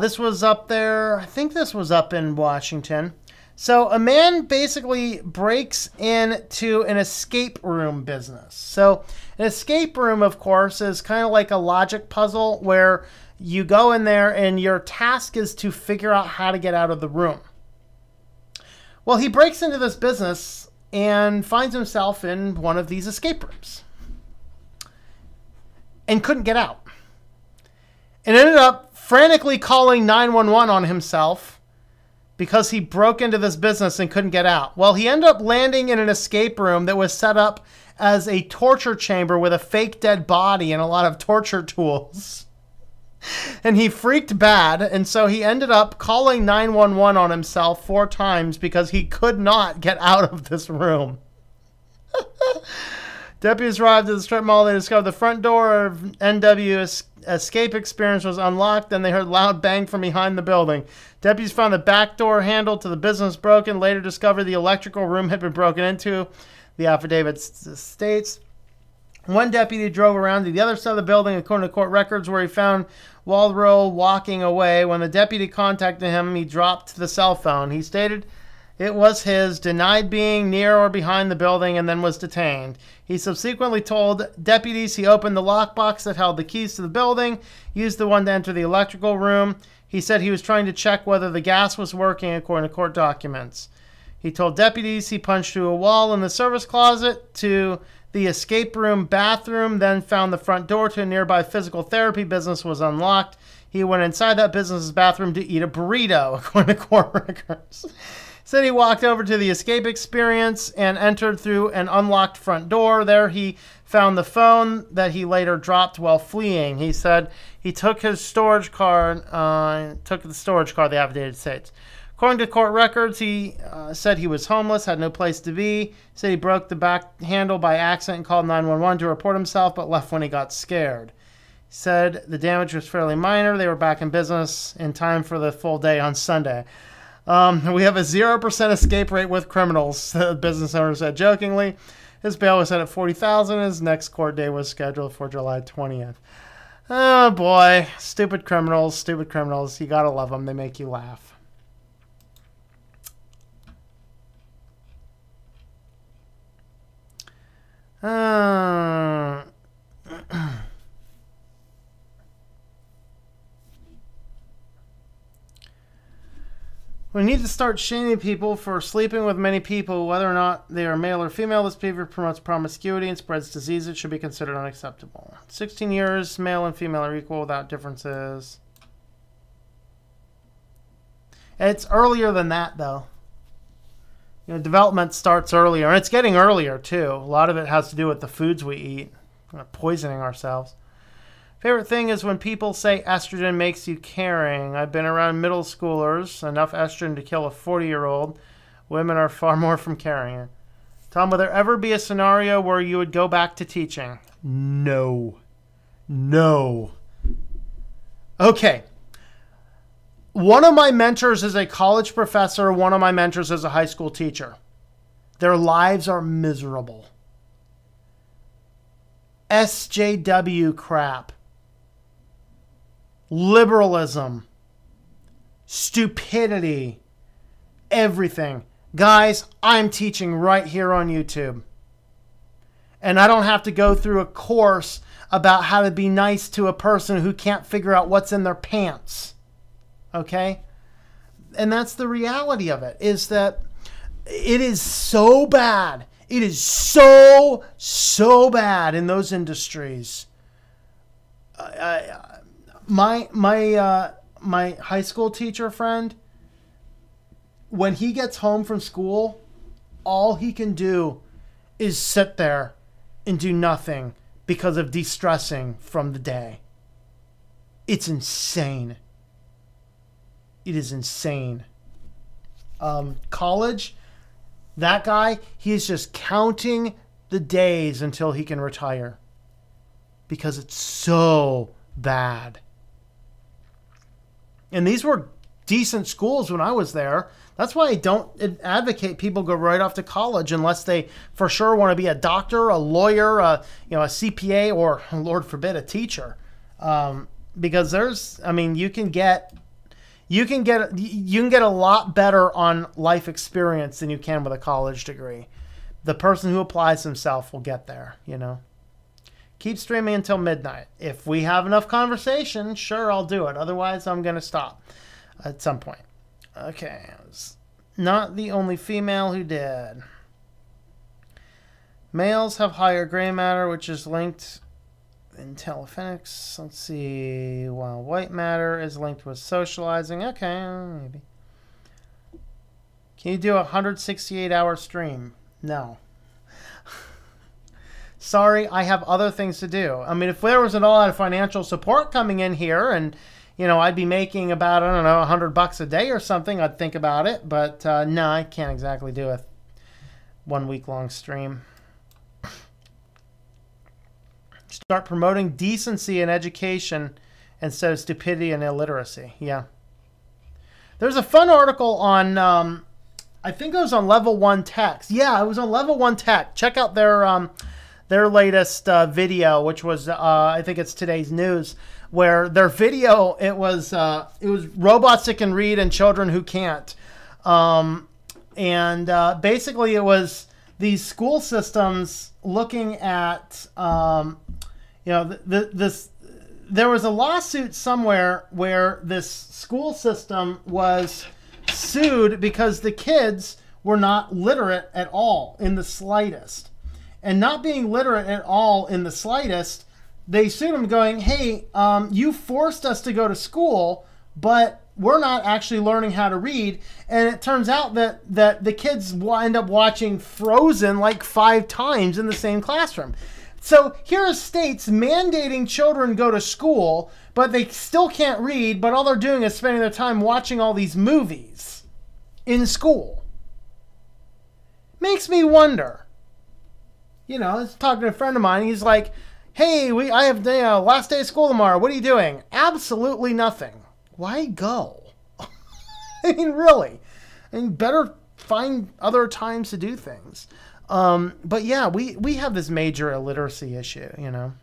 Speaker 1: this was up there. I think this was up in Washington. So a man basically breaks into an escape room business. So an escape room, of course, is kind of like a logic puzzle where you go in there and your task is to figure out how to get out of the room. Well, he breaks into this business and finds himself in one of these escape rooms and couldn't get out. And ended up frantically calling 911 on himself because he broke into this business and couldn't get out. Well, he ended up landing in an escape room that was set up as a torture chamber with a fake dead body and a lot of torture tools. And he freaked bad, and so he ended up calling 911 on himself 4 times because he could not get out of this room. Deputies arrived at the strip mall. They discovered the front door of NW escape experience was unlocked. Then they heard loud bang from behind the building. Deputies found the back door handle to the business broken. Later discovered the electrical room had been broken into. The affidavit states. One deputy drove around to the other side of the building, according to court records, where he found Waldrow walking away. When the deputy contacted him, he dropped the cell phone. He stated it was his, denied being near or behind the building, and then was detained. He subsequently told deputies he opened the lockbox that held the keys to the building, used the one to enter the electrical room. He said he was trying to check whether the gas was working, according to court documents. He told deputies he punched through a wall in the service closet to the escape room bathroom, then found the front door to a nearby physical therapy business was unlocked. He went inside that business's bathroom to eat a burrito, according to court records. Said he walked over to the escape experience and entered through an unlocked front door. There he found the phone that he later dropped while fleeing. He said he took his storage car, the affidavit states. According to court records, he said he was homeless, had no place to be. He said he broke the back handle by accident and called 911 to report himself, but left when he got scared. He said the damage was fairly minor. They were back in business in time for the full day on Sunday. We have a 0% escape rate with criminals, the business owner said jokingly. His bail was set at $40,000. His next court date was scheduled for July 20th. Oh, boy. Stupid criminals, stupid criminals. You gotta love them. They make you laugh. We need to start shaming people for sleeping with many people, whether or not they are male or female. This behavior promotes promiscuity and spreads disease. It should be considered unacceptable. 16 years, male and female are equal without differences. It's earlier than that, though. You know, development starts earlier, and it's getting earlier, too. A lot of it has to do with the foods we eat. We're poisoning ourselves. Favorite thing is when people say estrogen makes you caring. I've been around middle schoolers, enough estrogen to kill a 40-year-old. Women are far more from carrying it. Tom, will there ever be a scenario where you would go back to teaching? No. No. Okay. One of my mentors is a college professor. One of my mentors is a high school teacher. Their lives are miserable. SJW crap. Liberalism, stupidity, everything. Guys, I'm teaching right here on YouTube. And I don't have to go through a course about how to be nice to a person who can't figure out what's in their pants. Okay? And that's the reality of it, is that it is so bad. It is so, so bad in those industries. My high school teacher friend, when he gets home from school, all he can do is sit there and do nothing because of de-stressing from the day. It's insane. It is insane. College, that guy, he is just counting the days until he can retire because it's so bad. And these were decent schools when I was there. That's why I don't advocate people go right off to college unless they for sure want to be a doctor, a lawyer, a CPA, or Lord forbid, a teacher. Because you can get a lot better on life experience than you can with a college degree. The person who applies himself will get there, Keep streaming until midnight. If we have enough conversation, sure, I'll do it. Otherwise, I'm going to stop at some point. Okay. I was not the only female who did. Males have higher gray matter, which is linked in telephonics. Let's see. While white matter is linked with socializing. Okay, maybe. Can you do a 168-hour stream? No. Sorry, I have other things to do. I mean, if there was a lot of financial support coming in here and, I'd be making about, I don't know, $100 a day or something, I'd think about it. But no, I can't exactly do a 1 week long stream. Start promoting decency in education instead of stupidity and illiteracy. Yeah. There's a fun article on, I think it was on Level 1 Tech. Yeah, it was on Level 1 Tech. Check out their latest video, which was, I think it's today's news, where their video, it was robots that can read and children who can't. Basically it was these school systems looking at, there was a lawsuit somewhere where this school system was sued because the kids were not literate at all in the slightest. And not being literate at all in the slightest, they sued them going, hey, you forced us to go to school, but we're not actually learning how to read. And it turns out that the kids end up watching Frozen like 5 times in the same classroom. So here are states mandating children go to school, but they still can't read, but all they're doing is spending their time watching all these movies in school. Makes me wonder. You know, I was talking to a friend of mine, he's like, hey, I have the last day of school tomorrow. What are you doing? Absolutely nothing. Why go? I mean, really. I mean, better find other times to do things. But yeah, we have this major illiteracy issue, you know.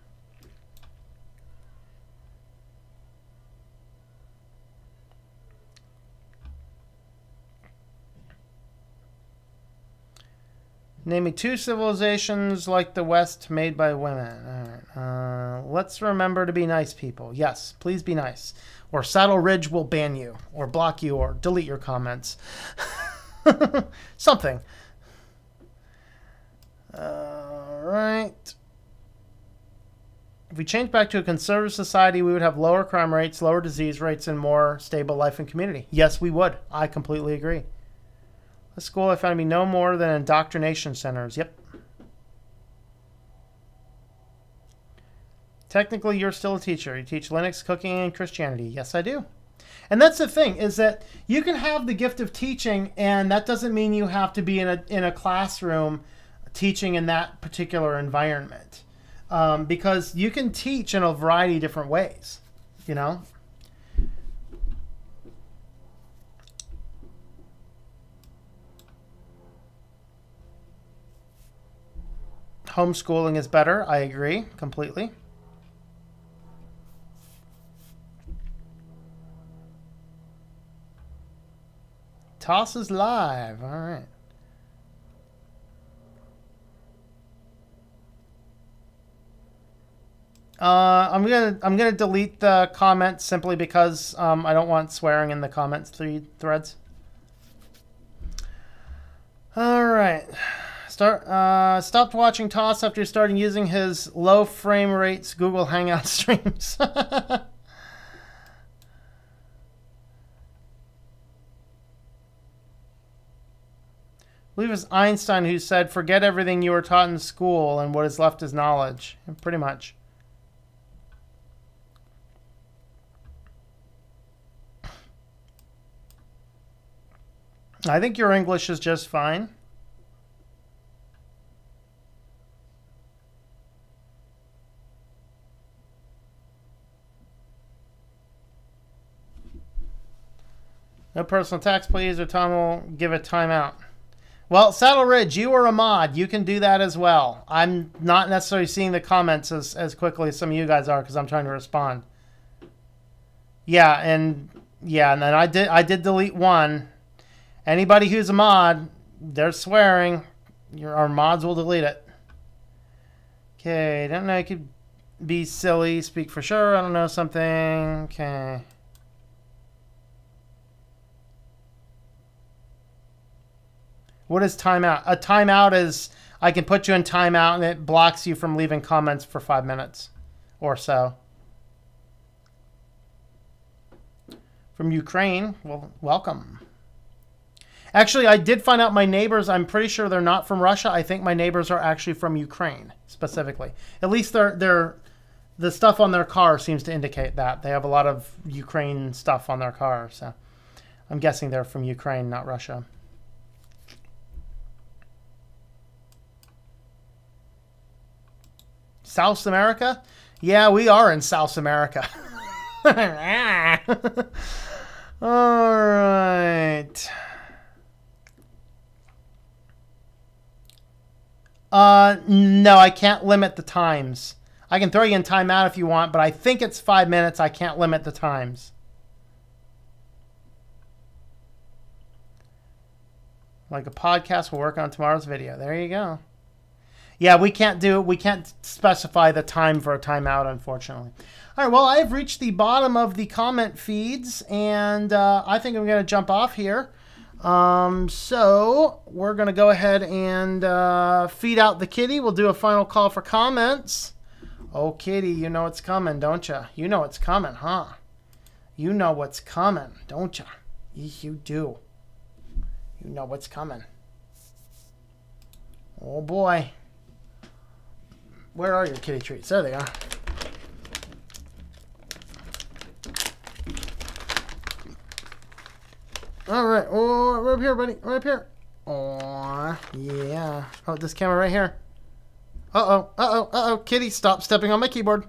Speaker 1: Name me 2 civilizations like the West made by women. All right. Let's remember to be nice people. Yes, please be nice. Or Saddle Ridge will ban you, or block you, or delete your comments. Something. All right. If we change back to a conservative society, we would have lower crime rates, lower disease rates, and more stable life and community. Yes, we would. I completely agree. The school I found to be no more than indoctrination centers. Yep. Technically, you're still a teacher. You teach Linux, cooking, and Christianity. Yes, I do. And that's the thing, is that you can have the gift of teaching, and that doesn't mean you have to be in a classroom teaching in that particular environment. Because you can teach in a variety of different ways, you know? Homeschooling is better. I agree completely. Toss is live. All right. I'm gonna delete the comments simply because I don't want swearing in the comments threads. All right. Stopped watching Toss after starting using his low frame rates Google Hangout streams. I believe it was Einstein who said, forget everything you were taught in school and what is left is knowledge. Pretty much. I think your English is just fine. No personal attacks, please, or Tom will give a timeout. Well, Saddle Ridge, you are a mod. You can do that as well. I'm not necessarily seeing the comments as quickly as some of you guys are because I'm trying to respond. Yeah, and then I did delete one. Anybody who's a mod, they're swearing. Our mods will delete it. Okay, don't know. You could be silly. Speak for sure. I don't know something. Okay. What is timeout? A timeout is I can put you in timeout and it blocks you from leaving comments for 5 minutes or so. From Ukraine, well, welcome. Actually, I did find out my neighbors, I'm pretty sure they're not from Russia. I think my neighbors are actually from Ukraine, specifically. At least the stuff on their car seems to indicate that. They have a lot of Ukraine stuff on their car, so I'm guessing they're from Ukraine, not Russia. South America? Yeah, we are in South America. All right. No, I can't limit the times. I can throw you in timeout if you want, but I think it's 5 minutes. I can't limit the times. Like a podcast, we'll work on tomorrow's video. There you go. Yeah, we can't specify the time for a timeout, unfortunately. All right, well, I've reached the bottom of the comment feeds, and I think I'm going to jump off here. So we're going to go ahead and feed out the kitty. We'll do a final call for comments. Oh, kitty, you know it's coming, don't you? You know it's coming, huh? You know what's coming, don't you? You do. You know what's coming. Oh, boy. Where are your kitty treats? There they are. All right. Oh, right up here, buddy. Right up here. Oh, yeah. Oh, this camera right here. Uh-oh. Uh-oh. Uh-oh. Kitty, stop stepping on my keyboard.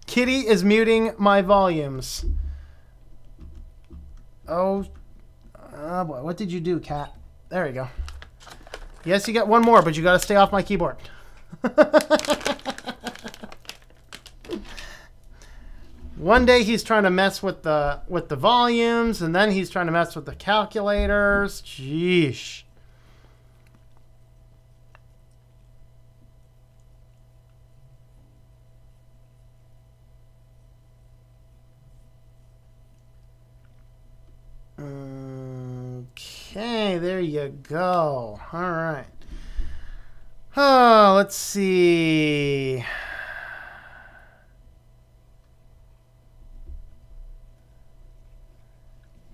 Speaker 1: Kitty is muting my volumes. Oh, boy. What did you do, cat? There you go. Yes, you got one more, but you got to stay off my keyboard. One day he's trying to mess with the volumes, and then he's trying to mess with the calculators. Jeesh. Okay, there you go. All right. Oh, let's see.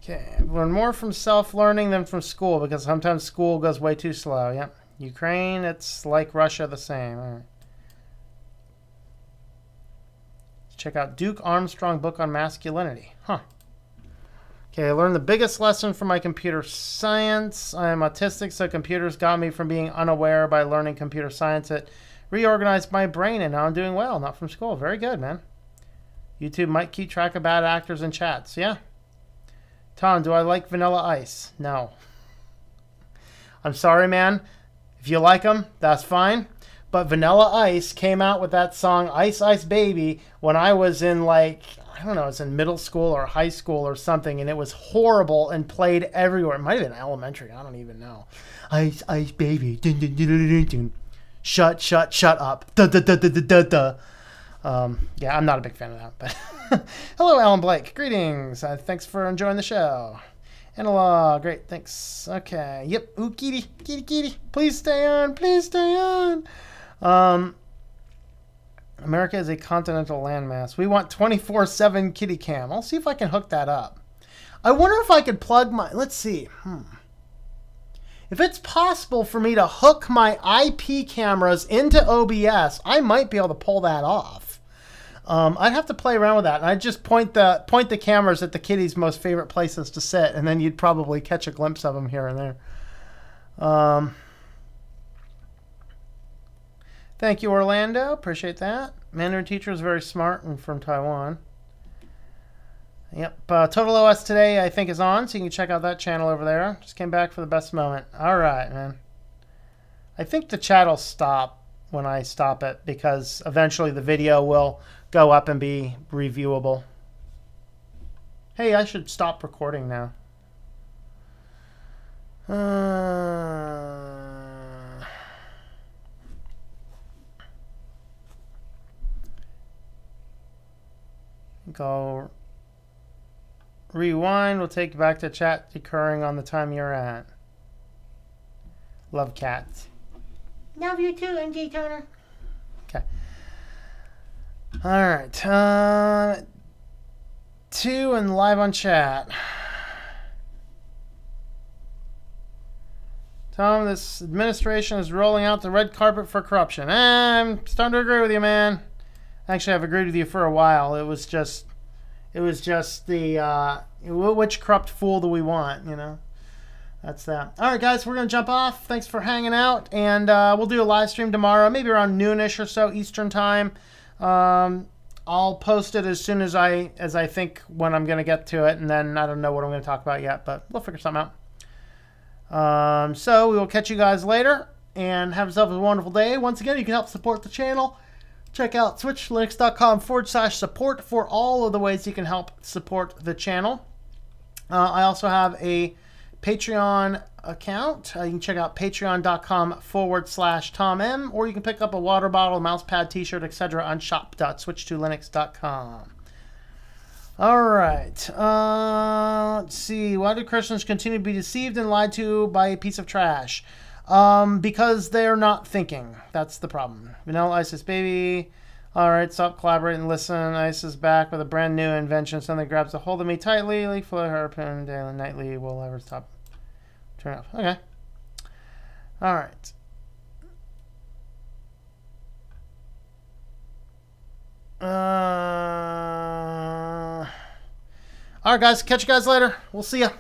Speaker 1: Okay, I've learned more from self-learning than from school because sometimes school goes way too slow. Yep. Ukraine, it's like Russia, the same. All right. Let's check out Duke Armstrong book on masculinity. Huh. Okay, I learned the biggest lesson from my computer science. I am autistic, so computers got me from being unaware. By learning computer science, it reorganized my brain, and now I'm doing well. Not from school. Very good, man. YouTube might keep track of bad actors in chats. Yeah. Tom, do I like Vanilla Ice? No. I'm sorry, man. If you like them, that's fine. But Vanilla Ice came out with that song Ice Ice Baby when I was in, like, I don't know, it's in middle school or high school or something, and it was horrible and played everywhere. It might have been elementary. I don't even know. Ice Ice Baby. Dun, dun, dun, dun, dun, dun. Shut up. Da, da, da, da, da, da. Yeah, I'm not a big fan of that, but hello, Alan Blake. Greetings. Thanks for enjoying the show. Analog, great, thanks. Okay, yep. Ooh, kitty, kitty, kitty. Please stay on. Please stay on. America is a continental landmass. We want 24/7 kitty cam. I'll see if I can hook that up. I wonder if I could plug my. Let's see. If it's possible for me to hook my IP cameras into OBS, I might be able to pull that off. I'd have to play around with that, and I'd just point the cameras at the kitty's most favorite places to sit, and then you'd probably catch a glimpse of them here and there. Thank you, Orlando. Appreciate that. Mandarin teacher is very smart and from Taiwan. Yep. Total OS today, I think, is on, so you can check out that channel over there. Just came back for the best moment. All right, man. I think the chat will stop when I stop it because eventually the video will go up and be reviewable. Hey, I should stop recording now. Go rewind. We'll take you back to chat occurring on the time you're at. Love cats. Love you too, MJ Turner. Okay. All right. 2 and live on chat. Tom, this administration is rolling out the red carpet for corruption. I'm starting to agree with you, man. Actually, I've agreed with you for a while. It was just the which corrupt fool do we want, you know? That's that. All right, guys, we're going to jump off. Thanks for hanging out, and we'll do a live stream tomorrow, maybe around noonish or so Eastern time. I'll post it as soon as I think when I'm going to get to it, and then I don't know what I'm going to talk about yet, but we'll figure something out. So we will catch you guys later, and have yourself a wonderful day. Once again, you can help support the channel. Check out switchlinux.com/support for all of the ways you can help support the channel. I also have a Patreon account. You can check out patreon.com/TomM, or you can pick up a water bottle, mouse pad, t-shirt, etc. on shop.switch2linux.com. All right. Let's see. Why do Christians continue to be deceived and lied to by a piece of trash? Because they're not thinking. That's the problem. Vanilla Isis baby. All right, stop collaborating. Listen, Ice is back with a brand new invention. Something grabs a hold of me tightly. Leak flow harpoon daily nightly will ever stop. Turn off. Okay. All right. All right, guys. Catch you guys later. We'll see ya.